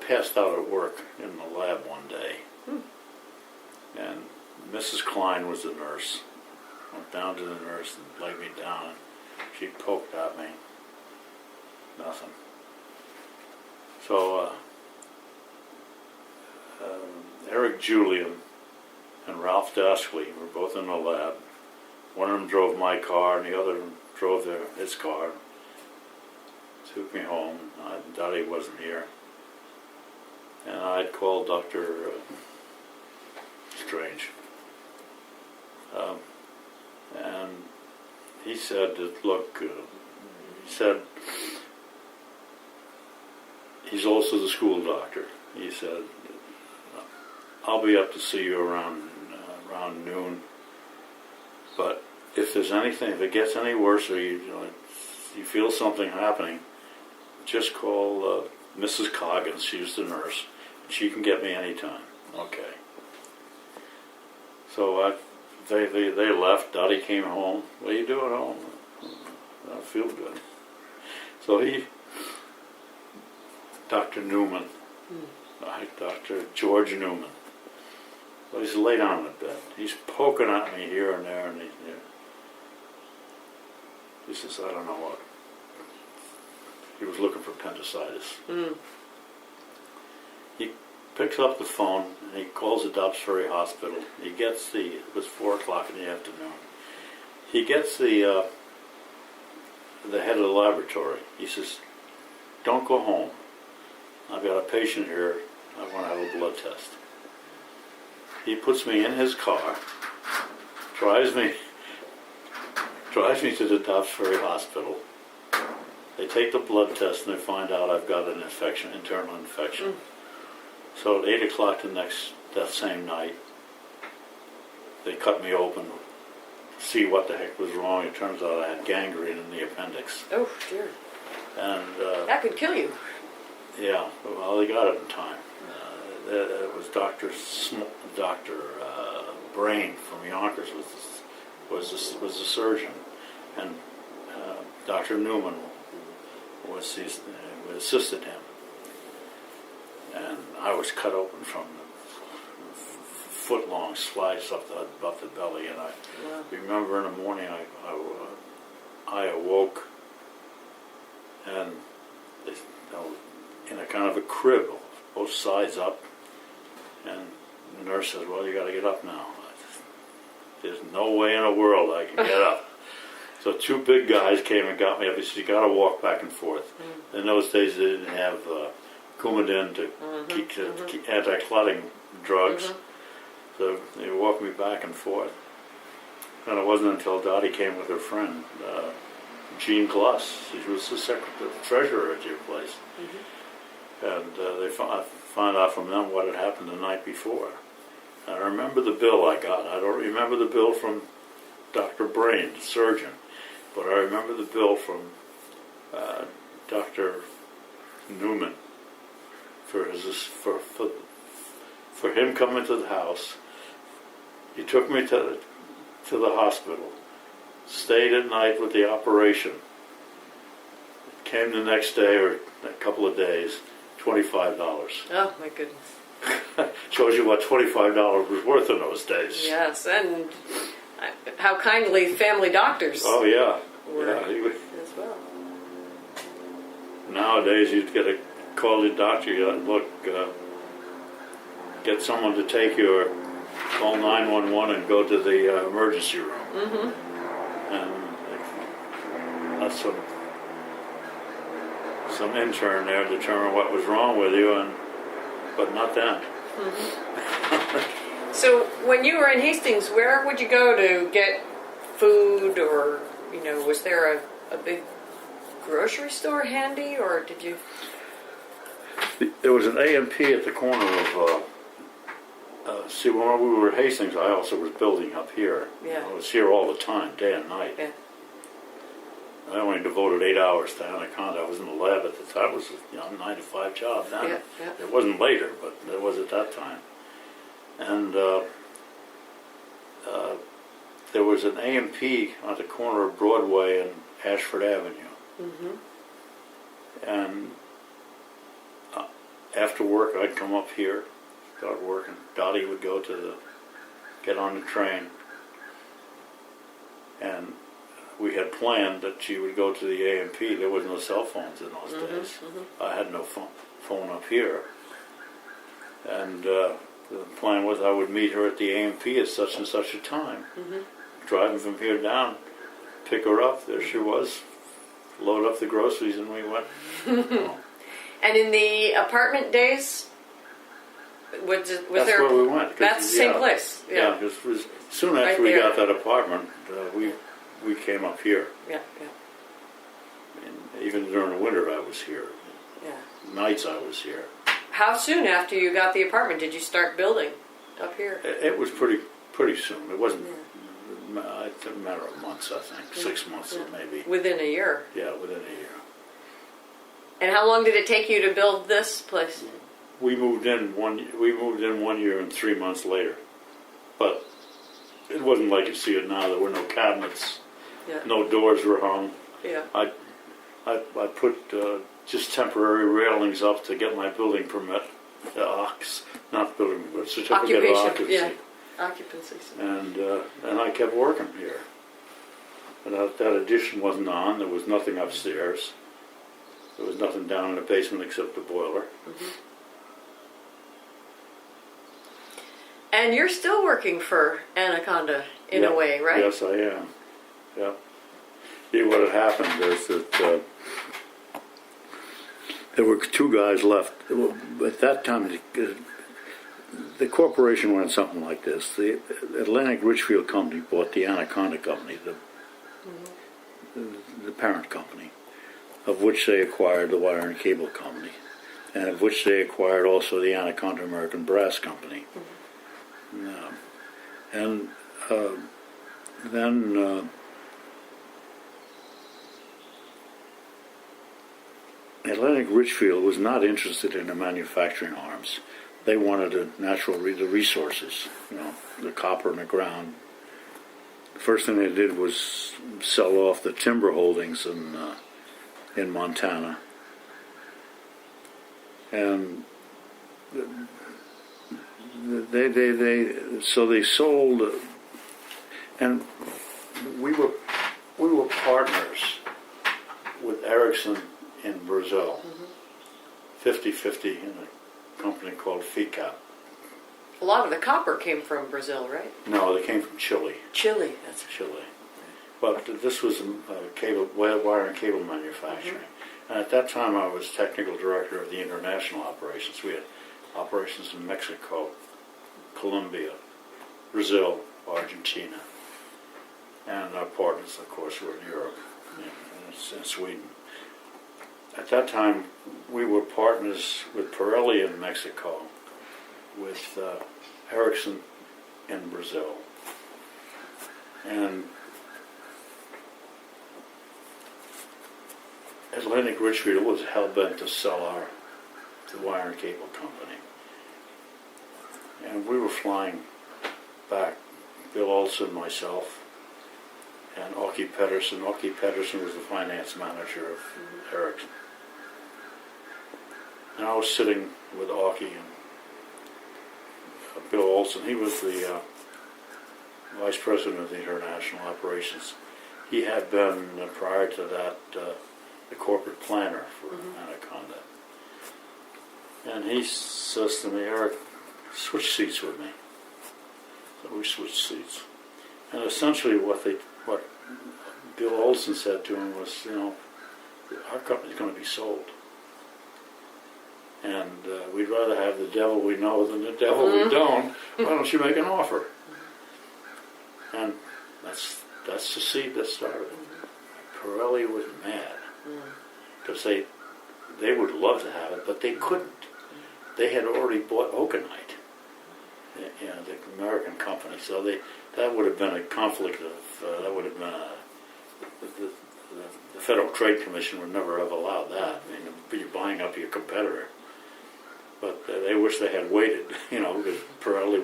passed out at work in the lab one day, and Mrs. Klein was the nurse. Went down to the nurse and laid me down, and she poked at me. Nothing. So Eric Julian and Ralph Daskley were both in the lab. One of them drove my car, and the other drove his car. Took me home. Dottie wasn't here. And I'd called Dr. Strange. And he said that, look, he said, he's also the school doctor. He said, I'll be up to see you around noon. But if there's anything, if it gets any worse, or you feel something happening, just call Mrs. Coggins. She's the nurse. She can get me anytime. Okay. So they left. Dottie came home. What are you doing home? I don't feel good. So Dr. Newman, Dr. George Newman. Well, he's laid down in the bed. He's poking at me here and there, and he says, I don't know what. He was looking for appendicitis. He picks up the phone, and he calls the Dobbs Ferry Hospital. He gets it was 4 o'clock in the afternoon. He gets the the head of the laboratory. He says, "Don't go home. I've got a patient here. I want to have a blood test." He puts me in his car, drives me to the Dobbs Ferry Hospital. They take the blood test and they find out I've got an infection, internal infection. So at 8 o'clock that same night, they cut me open, see what the heck was wrong. It turns out I had gangrene in the appendix. Oh, dear. And That could kill you. yeah, well, they got it in time. It was Dr. Brain from Yonkers was the surgeon, and Dr. Newman assisted him. And I was cut open from the foot-long slice up the belly, and I remember in the morning I awoke, and in a kind of a crib, both sides up, and the nurse says, "Well, you got to get up now." There's no way in the world I can get up. So two big guys came and got me up. He said, "You got to walk back and forth." In those days, they didn't have Coumadin to keep anti-clotting drugs. So they walked me back and forth. And it wasn't until Dottie came with her friend, Jean Gluss. She was the secretary, treasurer at your place. And they found out from them what had happened the night before. I remember the bill I got. I don't remember the bill from Dr. Brain, the surgeon, but I remember the bill from Dr. Newman for him coming to the house. He took me to the hospital, stayed at night with the operation. Came the next day or a couple of days, $25. Oh, my goodness. Shows you what $25 was worth in those days. Yes, and how kindly family doctors Oh yeah, were yeah. as well. Nowadays, you'd get a call the doctor. You look, get someone to take you, or call 911 and go to the emergency room. And that's some intern there determined what was wrong with you, but not then. So when you were in Hastings, where would you go to get food, or was there a big grocery store handy, or did you? There was an A&P at the corner of. See, when we were at Hastings, I also was building up here. Yeah. I was here all the time, day and night. Yeah. I only devoted 8 hours to Anaconda. I was in the lab at the time. It was a 9 to 5 job then. Yeah. It wasn't later, but it was at that time. And there was an A&P on the corner of Broadway and Ashford Avenue. And after work, I'd come up here, start working. Dottie would go get on the train, and we had planned that she would go to the A&P. There was no cell phones in those days. I had no phone up here. And the plan was I would meet her at the A&P at such and such a time. Driving from here down, pick her up. There she was. Load up the groceries and we went. And in the apartment days, was That's there? where we went. That's the same place. Yeah, because soon after Right we there. got that apartment, we came up here. Yeah. And even during the winter, I was here. Yeah. Nights I was here. How soon after you got the apartment did you start building up here? It was pretty soon. It wasn't. It's a matter of months, I think. 6 months, maybe. Within a year. Yeah, within a year. And how long did it take you to build this place? We moved in 1 year and 3 months later, but it wasn't like you see it now. There were no cabinets, no doors were hung. Yeah. I put just temporary railings up to get my building permit, not building permit, certificate of occupancy. Yeah. Occupancy. And I kept working here. And that addition wasn't on. There was nothing upstairs. There was nothing down in the basement except the boiler. And you're still working for Anaconda in a way, right? Yes, I am. Yeah. See, what had happened is that there were two guys left. At that time, the corporation ran something like this. The Atlantic Richfield Company bought the Anaconda Company, the parent company, of which they acquired the Wire and Cable Company, and of which they acquired also the Anaconda American Brass Company. And then Atlantic Richfield was not interested in the manufacturing arms. They wanted the resources, the copper in the ground. The first thing they did was sell off the timber holdings in Montana, and they sold, and we were partners with Ericsson in Brazil, 50-50 in a company called FICAP. A lot of the copper came from Brazil, right? No, they came from Chile. Chile, that's Chile. But this was wire and cable manufacturing. And at that time I was technical director of the international operations. We had operations in Mexico, Colombia, Brazil, Argentina. And our partners, of course, were in Europe and Sweden. At that time, we were partners with Pirelli in Mexico, with Ericsson in Brazil. And Atlantic Richfield was hell-bent to sell the Wire and Cable Company. And we were flying back, Bill Olson, myself, and Åke Pedersen. Åke Pedersen was the finance manager of Ericsson. And I was sitting with Åke and Bill Olson. He was the vice president of the international operations. He had been, prior to that, the corporate planner for Anaconda. And he says to me, Eric, switch seats with me. So we switched seats. And essentially what Bill Olson said to him was, our company's going to be sold. And we'd rather have the devil we know than the devil we don't. Why don't you make an offer? And that's the seed that started. Pirelli was mad because they would love to have it, but they couldn't. They had already bought Okanite, the American company. So that would have been a conflict of that would have been the Federal Trade Commission would never have allowed that. I mean, you're buying up your competitor. But they wish they had waited, because Pirelli,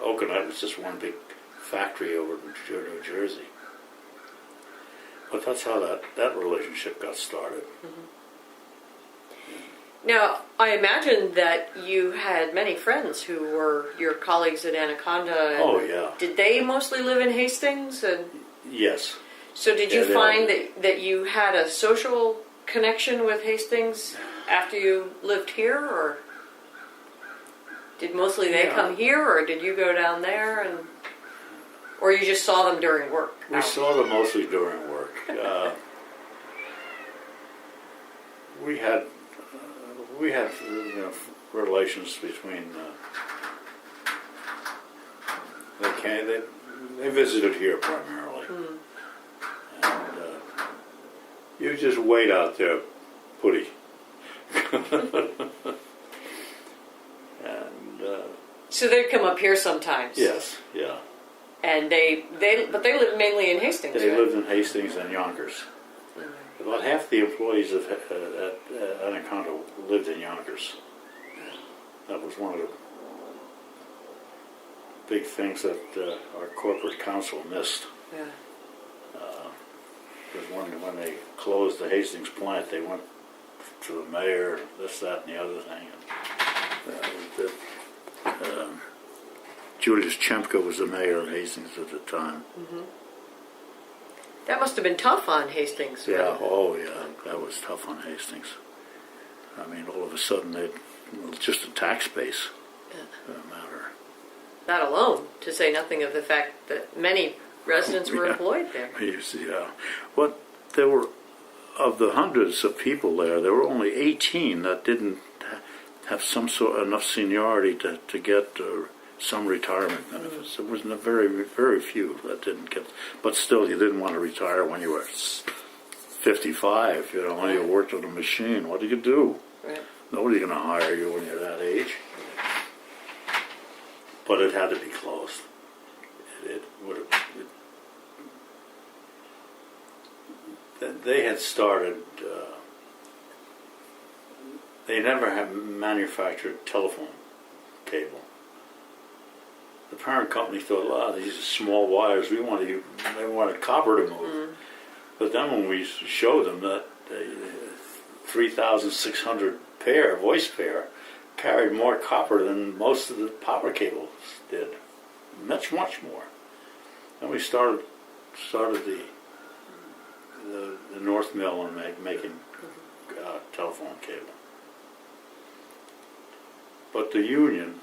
Okanite was just one big factory over in New Jersey. But that's how that relationship got started. Now, I imagine that you had many friends who were your colleagues at Anaconda. Oh, yeah. Did they mostly live in Hastings? Yes. So did you find that you had a social connection with Hastings after you lived here, or did mostly they come here, or did you go down there, or you just saw them during work? We saw them mostly during work. We had relations between. They visited here primarily, and you just wait out there, Putty. So they'd come up here sometimes. Yes, yeah. And but they lived mainly in Hastings. They right? lived in Hastings and Yonkers. About half the employees at Anaconda lived in Yonkers. That was one of the big things that our corporate counsel missed. Yeah. Because when they closed the Hastings plant, they went to the mayor, this, that, and the other thing. Julius Chemka was the mayor of Hastings at the time. That must have been tough on Hastings. Yeah, Right? oh yeah, that was tough on Hastings. I mean, all of a sudden, just a tax base matter. That alone, to say nothing of the fact that many residents were employed there. Yeah. What there were, of the hundreds of people there were only 18 that didn't have some sort enough seniority to get some retirement benefits. There was very, very few that didn't get, but still you didn't want to retire when you were 55, when you worked on a machine. What do you do? Right. Nobody's going to hire you when you're that age. But it had to be closed. They had started, they never had manufactured telephone cable. The parent company thought, these are small wires, they wanted copper to move. But then when we showed them that the 3,600 voice pair, carried more copper than most of the power cables did. Much more. Then we started the North Mill and making telephone cable. But the union,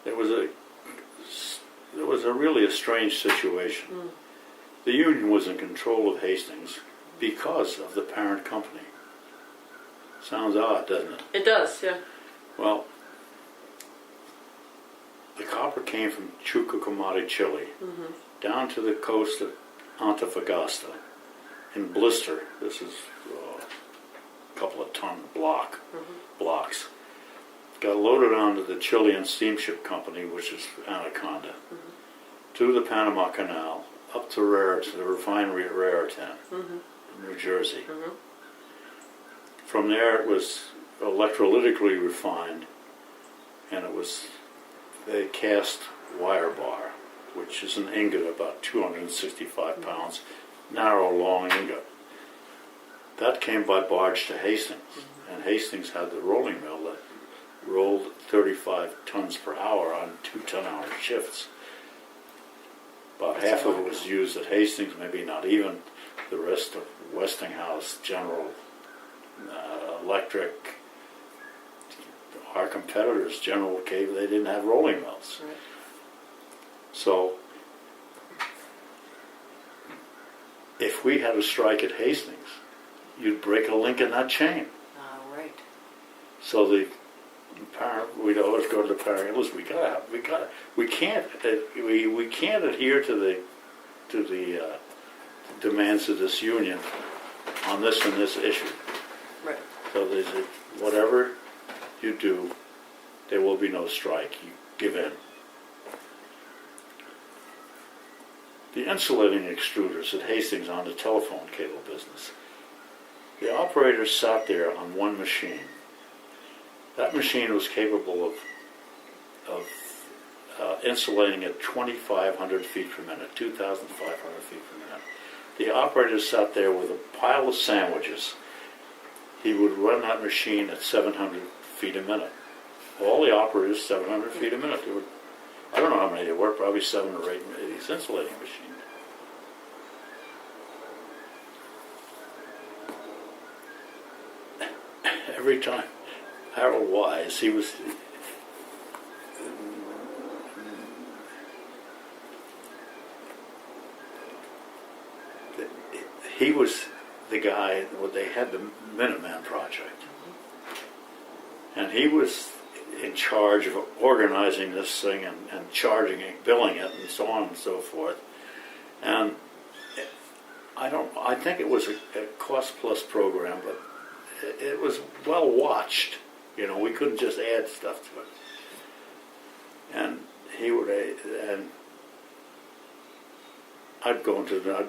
there was a really strange situation. The union was in control of Hastings because of the parent company. Sounds odd, doesn't it? It does, yeah. Well, the copper came from Chuquicamati, Chile, down to the coast of Antofagasta in blister. This is a couple of ton blocks. Got loaded onto the Chilean steamship company, which is Anaconda, to the Panama Canal, up to the refinery at Raritan, New Jersey. From there it was electrolytically refined, and it was a cast wire bar, which is an ingot about 265 pounds, narrow, long ingot. That came by barge to Hastings, and Hastings had the rolling mill that rolled 35 tons per hour on 2 10-hour shifts. About half of it was used at Hastings, maybe not even. The rest of Westinghouse, General Electric, our competitors, General Cave, they didn't have rolling mills. Right. So if we had a strike at Hastings, you'd break a link in that chain. Right. So we'd always go to the parent. Listen, we can't adhere to the demands of this union on this and this issue. Right. So there's whatever you do, there will be no strike. You give in. The insulating extruders at Hastings on the telephone cable business. The operators sat there on one machine. That machine was capable of insulating at 2,500 feet per minute, 2,500 feet per minute. The operator sat there with a pile of sandwiches. He would run that machine at 700 feet a minute. All the operators, 700 feet a minute. I don't know how many there were, probably 7 or 8 of these insulating machines. Every time. Harold Wise, he was the guy. Well, they had the Minuteman Project, and he was in charge of organizing this thing and charging it, billing it, and so on and so forth. And I think it was a cost plus program, but it was well watched. We couldn't just add stuff to it. And I'd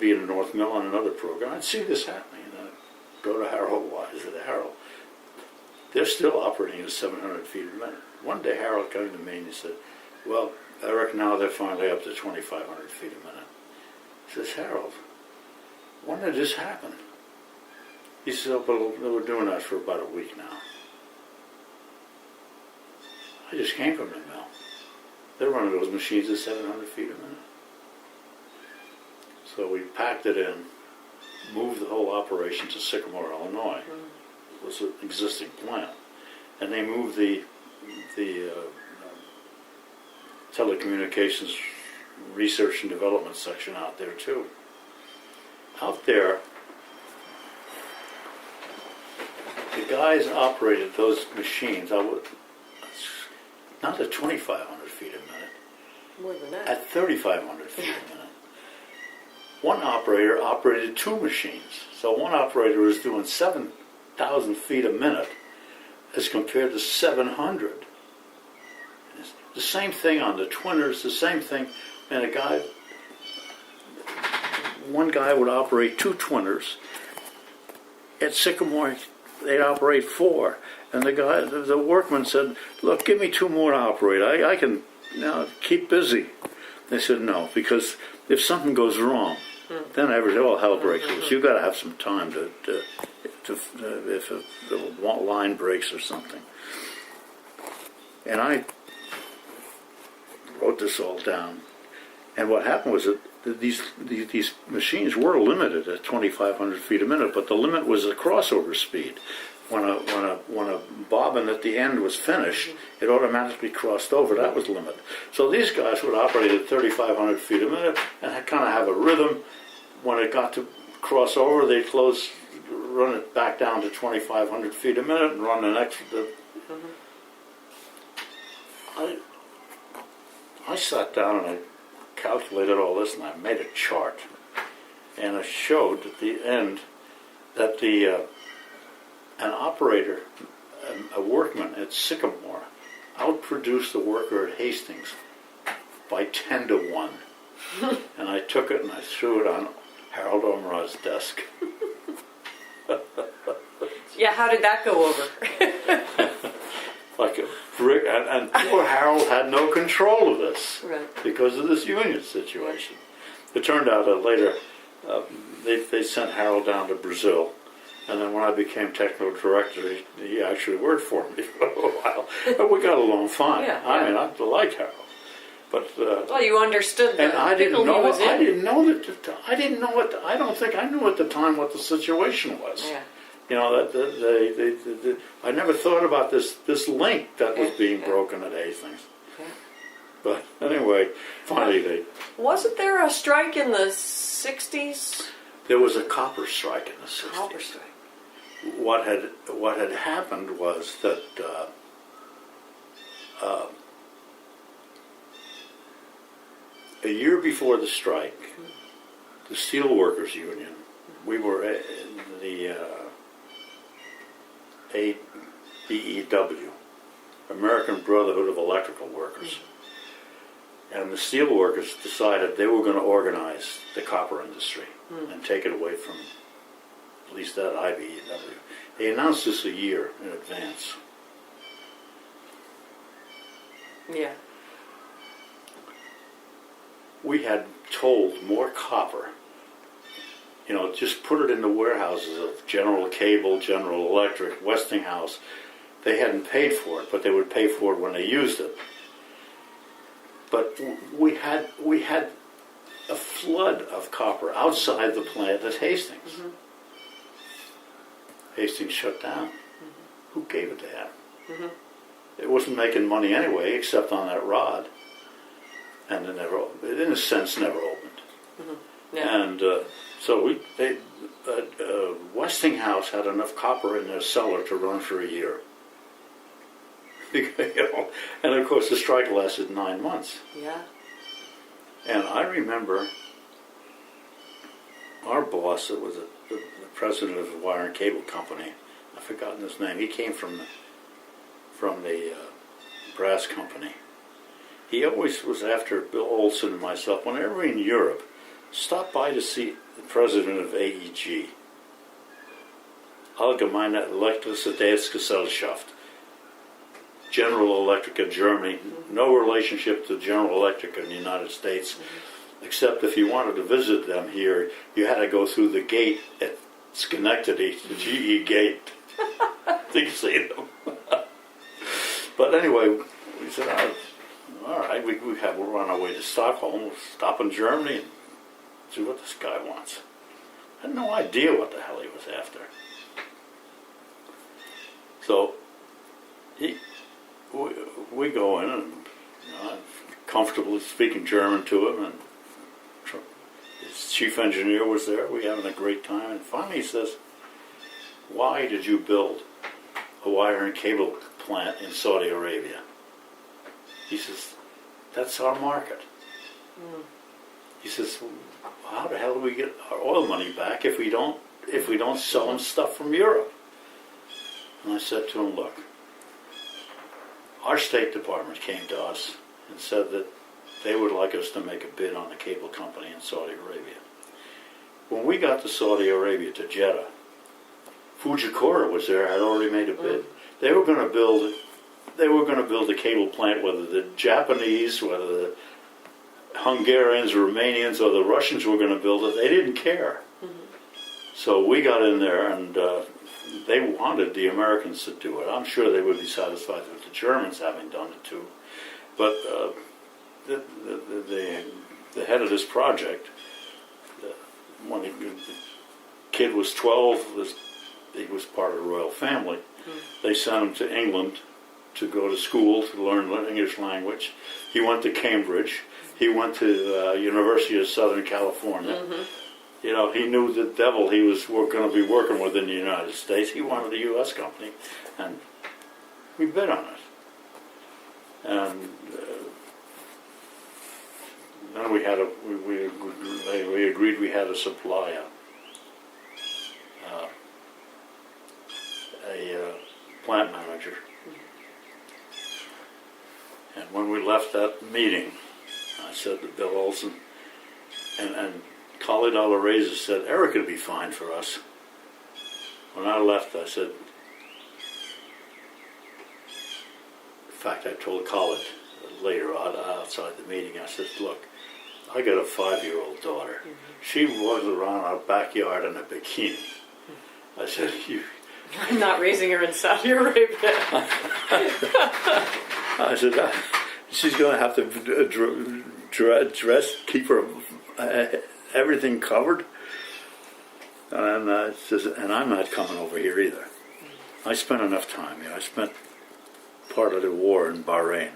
be in the North Mill on another program. I'd see this happening, and I'd go to Harold Wise at Harold. They're still operating at 700 feet a minute. One day Harold came to me and he said, "Well, Eric, now they're finally up to 2,500 feet a minute." He says, "Harold, when did this happen?" He said, "Oh, but they were doing that for about a week now." I just came from the mill. They're running those machines at 700 feet a minute. So we packed it in, moved the whole operation to Sycamore, Illinois. It was an existing plant. And they moved the telecommunications research and development section out there too. Out there, the guys operated those machines, not at 2,500 feet a minute, More than that. at 3,500 feet a minute. One operator operated two machines. So one operator was doing 7,000 feet a minute as compared to 700. It's the same thing on the twinners, the same thing. And one guy would operate two twinners. At Sycamore, they'd operate four. And the workman said, "Look, give me two more to operate. I can keep busy." They said, "No, because if something goes wrong, then all hell breaks loose. You've got to have some time if the line breaks or something." And I wrote this all down. And what happened was that these machines were limited at 2,500 feet a minute, but the limit was the crossover speed. When a bobbin at the end was finished, it automatically crossed over. That was the limit. So these guys would operate at 3,500 feet a minute and kind of have a rhythm. When it got to cross over, they'd run it back down to 2,500 feet a minute and run the next. I sat down and I calculated all this and I made a chart. And I showed at the end that an operator, a workman at Sycamore, outproduced the worker at Hastings by 10 to 1. And I took it and I threw it on Harold Omerod's desk. Yeah, how did that go over? Like a brick, and poor Harold had no control of this because of this union situation. It turned out that later they sent Harold down to Brazil. And then when I became technical director, he actually worked for me for a while. But we got along fine. Yeah, I mean, I liked Harold. But well, you understood the and I didn't know. he was in. I didn't know that. I didn't know what. I don't think I knew at the time what the situation was. Yeah. You know that I never thought about this link that was being broken at Hastings. Yeah. But anyway, finally Wasn't there a strike in the 60s? there was a copper strike in the 60s. Copper strike. What had happened was that a year before the strike, the Steelworkers Union, we were in the ABEW, American Brotherhood of Electrical Workers, and the steelworkers decided they were going to organize the copper industry and take it away from at least that IBEW. They announced this a year in advance. Yeah. We had told more copper, just put it in the warehouses of General Cable, General Electric, Westinghouse. They hadn't paid for it, but they would pay for it when they used it. But we had a flood of copper outside the plant at Hastings. Mm-hmm. Hastings shut down. Mm-hmm. Who gave it to him? Mm-hmm. It wasn't making money anyway, except on that rod. And it never, in a sense, never opened. Mm-hmm. Yeah. And so Westinghouse had enough copper in their cellar to run for a year. And of course the strike lasted 9 months. Yeah. And I remember our boss, that was the president of the Wire and Cable Company, I've forgotten his name. He came from the brass company. He always was after Bill Olson and myself, whenever in Europe, stopped by to see the president of AEG, Allgemeine Elektrizitätsgesellschaft, General Electric of Germany, no relationship to General Electric in the United States, except if you wanted to visit them here, you had to go through the gate at Schenectady, the GE gate, to see them. But anyway, we said, all right, we're on our way to Stockholm, we'll stop in Germany and see what this guy wants. I had no idea what the hell he was after. So we go in and I'm comfortably speaking German to him, and his chief engineer was there. We're having a great time, and finally he says, "Why did you build a wire and cable plant in Saudi Arabia. He says, that's our market. He says, how the hell do we get our oil money back if we don't sell them stuff from Europe? And I said to him, look, our State Department came to us and said that they would like us to make a bid on a cable company in Saudi Arabia. When we got to Saudi Arabia, to Jeddah, Fujikura was there, had already made a bid. They were going to build a cable plant, whether the Japanese, whether the Hungarians, Romanians, or the Russians were going to build it. They didn't care. So we got in there, and they wanted the Americans to do it. I'm sure they would be satisfied with the Germans having done it too. But the head of this project, when the kid was 12, he was part of the royal family. They sent him to England to go to school to learn the English language. He went to Cambridge. He went to University of Southern California. You know, he knew the devil he was going to be working with in the United States. He wanted a U.S. company, and we bid on it. And then we agreed we had to supply a plant manager. And when we left that meeting, I said to Bill Olson, and Khalid Al-Reza said, Eric would be fine for us. When I left, I said, in fact, I told Khalid later outside the meeting, I said, look, I got a 5-year-old daughter. She was around our backyard in a bikini. I said, I'm not raising her in Saudi Arabia. I said, she's going to have to dress, keep her everything covered. And I says, and I'm not coming over here either. I spent enough time. I spent part of the war in Bahrain.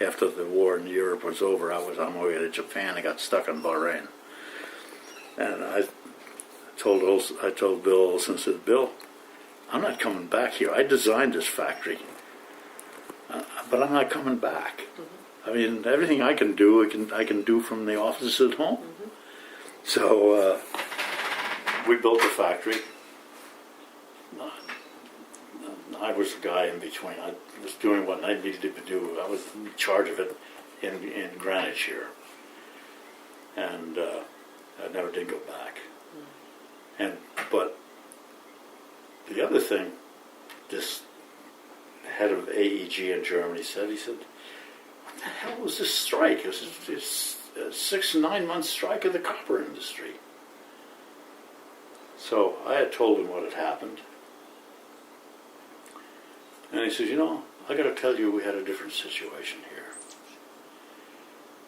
After the war in Europe was over, I was on my way to Japan. I got stuck in Bahrain. And I told Bill Olson, I said, Bill, I'm not coming back here. I designed this factory, but I'm not coming back. I mean, everything I can do, I can do from the office at home. So we built the factory. I was the guy in between. I was doing what I needed to do. I was in charge of it in Greenwich here. And I never did go back. But the other thing, this head of AEG in Germany said, he said, what the hell was this strike? It was a 6 to 9 month strike of the copper industry. So I had told him what had happened. And he says, I got to tell you, we had a different situation here.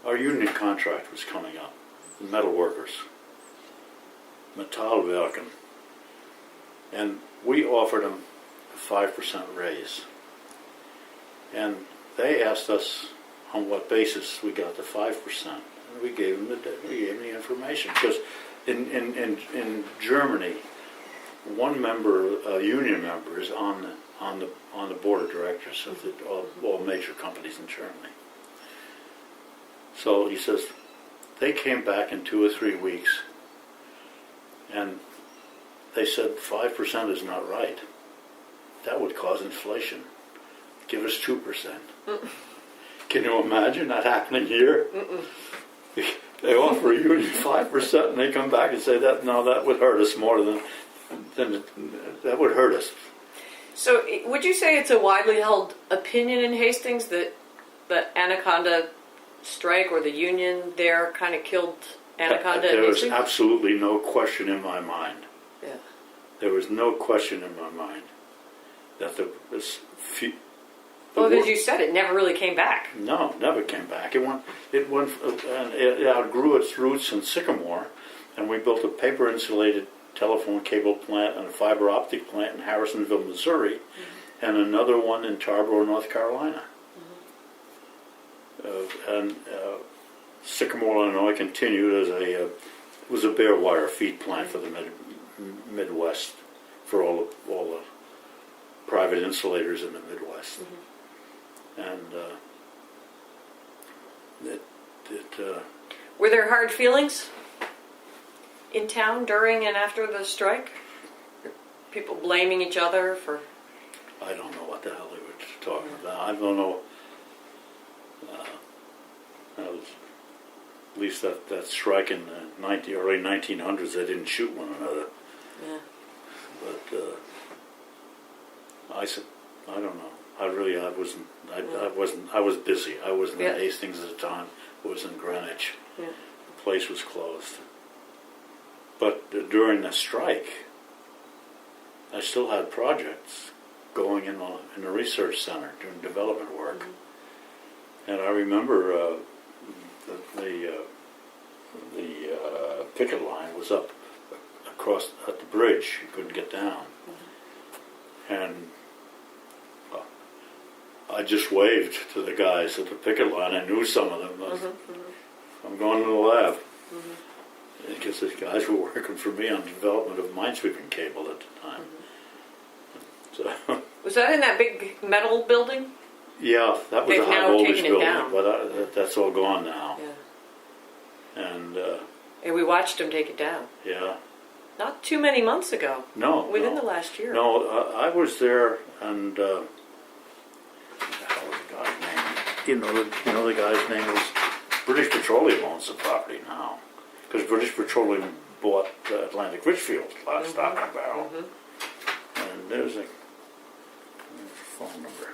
Our union contract was coming up, the metal workers, Metallwerken, and we offered them a 5% raise. And they asked us on what basis we got the 5%. And we gave them the information, because in Germany, one member, a union member, is on the board of directors of all major companies in Germany. So he says, they came back in 2 or 3 weeks, and they said 5% is not right. That would cause inflation. Give us 2%. Can you imagine that happening here? They offer a union 5%, and they come back and say that would hurt us more than that would hurt us. So would you say it's a widely held opinion in Hastings that the Anaconda strike or the union there kind of killed Anaconda? There was absolutely no question in my mind. Yeah. There was no question in my mind that because you said it never really came back. No, never came back. It outgrew its roots in Sycamore, and we built a paper insulated telephone cable plant and a fiber optic plant in Harrisonville, Missouri, and another one in Tarboro, North Carolina. And Sycamore, Illinois continued as was a bare wire feed plant for the Midwest for all the private insulators in the Midwest. And Were there hard feelings in town during and after the strike? People blaming each other for... I don't know what the hell they were talking about. I don't know. That was, at least that strike in the early 1900s, they didn't shoot one another. Yeah. But I don't know. I was busy. I wasn't in Hastings at the time. I was in Greenwich. Yeah. The place was closed. But during the strike, I still had projects going in the research center doing development work. And I remember the picket line was up across at the bridge. You couldn't get down. And I just waved to the guys at the picket line. I knew some of them. I'm going to the lab. Because the guys were working for me on development of minesweeping cable at the time. So, was that in that big metal building? Yeah, that was They've a high now voltage taken it building, down. but that's all gone now. Yeah. And we watched them take it down. yeah, Not too many months ago. no, Within no. the last year. No, I was there, and what the hell was the guy's name? You know the guy's name was British Petroleum owns the property now, because British Petroleum bought Atlantic Richfield last stock and barrel, and there's a phone number.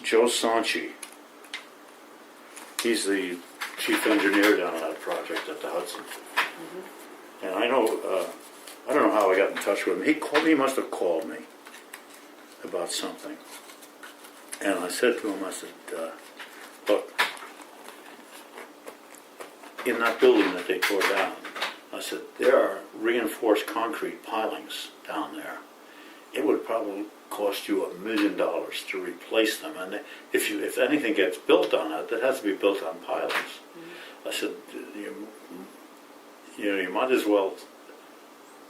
Joe Sanchi. He's the chief engineer down on that project at the Hudson. And I know, I don't know how I got in touch with him. He must have called me about something. And I said to him, I said, look, in that building that they tore down, I said, there are reinforced concrete pilings down there. It would probably cost you $1 million to replace them, and if anything gets built on it, that has to be built on pilings. I said, you might as well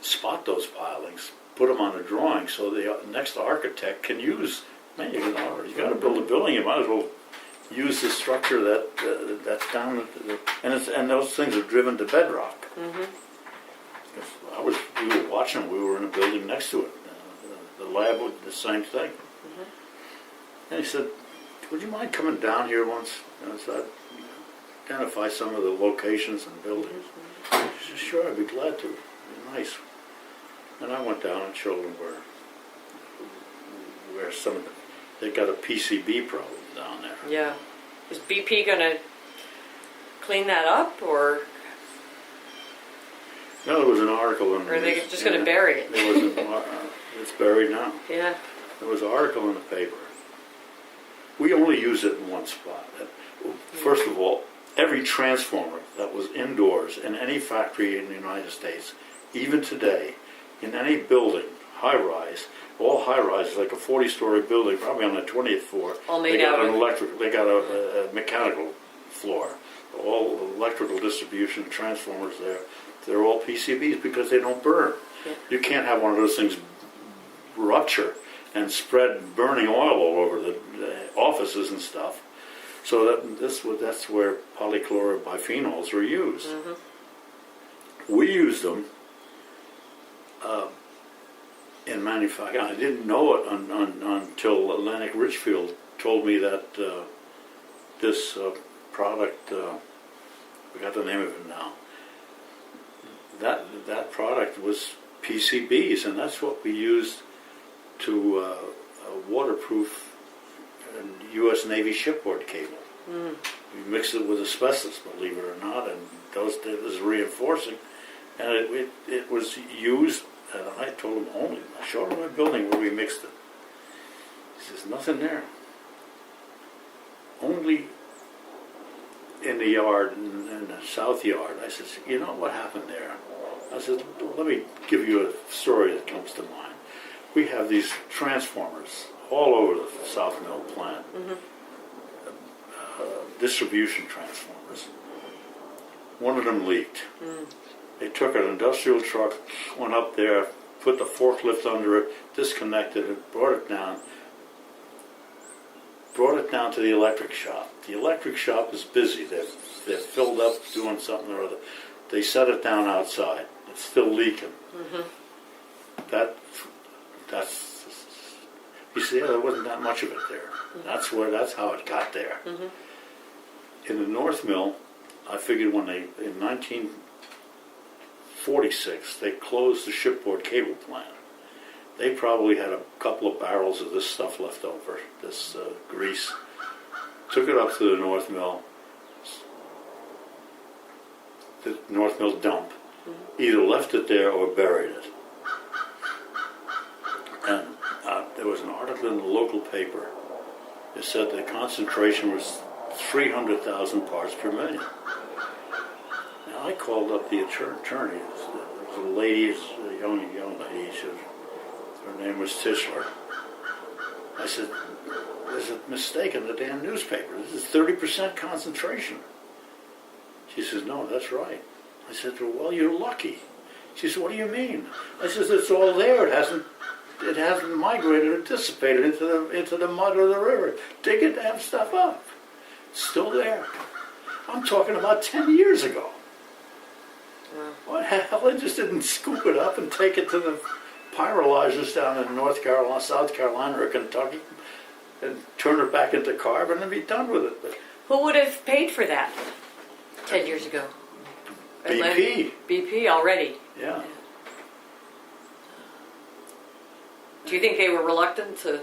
spot those pilings, put them on a drawing, so the next architect can use. Man, you got to build a building. You might as well use the structure that's down, and those things are driven to bedrock. We were watching. We were in a building next to it. The lab was the same thing. And he said, would you mind coming down here once? And I said, identify some of the locations and buildings. He said, sure, I'd be glad to. It'd be nice. And I went down and showed them where some of they got a PCB problem down there. Yeah. Is BP going to clean that up, or No, there was an article in. or are they just going to bury it? There was it's buried now. Yeah. There was an article in the paper. We only use it in one spot. First of all, every transformer that was indoors in any factory in the United States, even today, in any building, high-rise, all high-rise, like a 40-story building, probably on the 20th floor, All made they got out an of- electric, they got a mechanical floor. All electrical distribution transformers there, they're all PCBs because they don't burn. Yeah. You can't have one of those things rupture and spread burning oil all over the offices and stuff. So that's where polychlorobipheноls are used. We used them in manufacturing. I didn't know it until Atlantic Richfield told me that this product, I forgot the name of it now, that product was PCBs, and that's what we used to waterproof U.S. Navy shipboard cable. We mixed it with asbestos, believe it or not, and it was reinforcing, and it was used. And I told him I showed him my building where we mixed it. He says, nothing there. Only in the yard, in the south yard. I said, you know what happened there? I said, let me give you a story that comes to mind. We have these transformers all over the South Mill plant, distribution transformers. One of them leaked. They took an industrial truck, went up there, put the forklift under it, disconnected it, brought it down to the electric shop. The electric shop is busy. They're filled up doing something or other. They set it down outside. It's still leaking. That's you see, there wasn't that much of it there. That's how it got there. In the North Mill, I figured when in 1946 they closed the shipboard cable plant. They probably had a couple of barrels of this stuff left over, this grease. Took it up to the North Mill dump. Either left it there or buried it. And there was an article in the local paper. It said the concentration was 300,000 parts per million. Now I called up the attorney. There was a lady, a young lady. Her name was Tischler. I said, there's a mistake in the damn newspaper. This is 30% concentration. She says, no, that's right. I said, well, you're lucky. She said, what do you mean? I said, it's all there. It hasn't migrated or dissipated into the mud of the river. Dig the damn stuff up. It's still there. I'm talking about 10 years ago. What the hell? They just didn't scoop it up and take it to the pyrolyzers down in North Carolina, South Carolina, or Kentucky, and turn it back into carbon and be done with it. But who would have paid for that 10 years ago? BP. BP already. Yeah. Do you think they were reluctant to?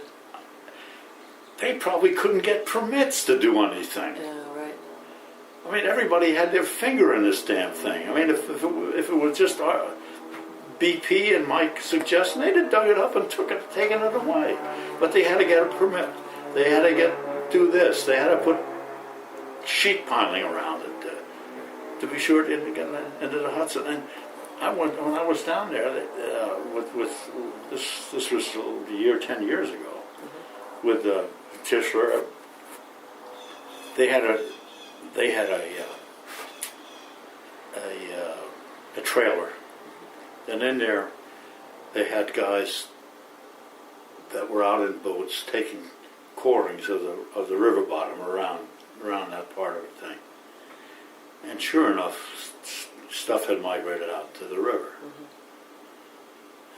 They probably couldn't get permits to do anything. Yeah, right. I mean, everybody had their finger in this damn thing. I mean, if it was just BP and my suggestion, they'd have dug it up and taken it away. But they had to get a permit. They had to do this. They had to put sheet piling around it to be sure it didn't get into the Hudson. And when I was down there with this was a year, 10 years ago, with Tischler. They had a trailer, and in there they had guys that were out in boats taking corings of the river bottom around that part of the thing. And sure enough, stuff had migrated out to the river.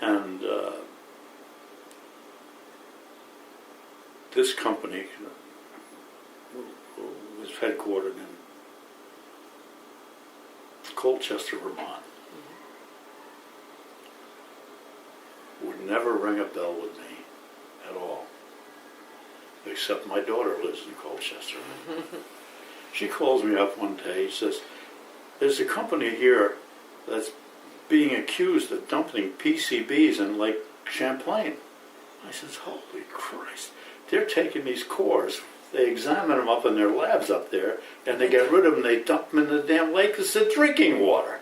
And this company was headquartered in Colchester, Vermont. Would never ring a bell with me at all, except my daughter lives in Colchester. She calls me up one day, says, there's a company here that's being accused of dumping PCBs in Lake Champlain. I says, holy Christ, they're taking these cores, they examine them up in their labs up there, and they get rid of them, they dump them in the damn lake as the drinking water.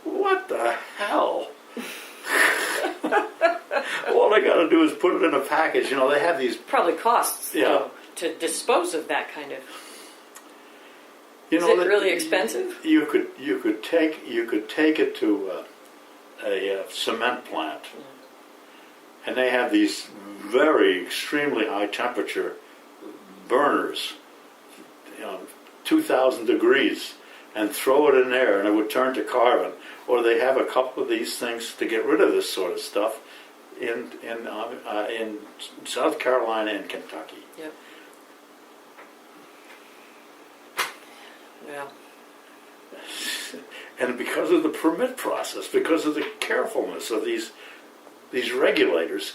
What the hell? All they got to do is put it in a package. You know, they have these... Probably costs, yeah, to dispose of that kind of... You know, is it really expensive? You could take it to a cement plant, and they have these very extremely high temperature burners, 2,000 degrees, and throw it in there, and it would turn to carbon. Or they have a couple of these things to get rid of this sort of stuff in South Carolina and Kentucky. Yep. Yeah. And because of the permit process, because of the carefulness of these regulators,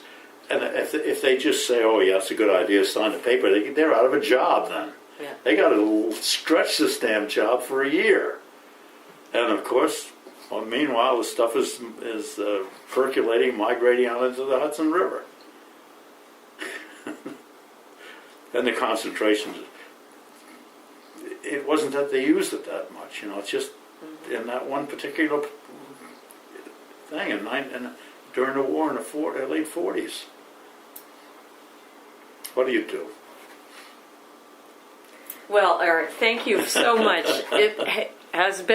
and if they just say, "Oh, yeah, it's a good idea," sign the paper, they're out of a job then. Yeah. They got to stretch this damn job for a year, and of course, well, meanwhile, the stuff is percolating, migrating out into the Hudson River, and the concentrations it wasn't that they used it that much, it's just in that one particular thing, and during the war in the late 40s. What do you do? Well, Eric, thank you so much. It has been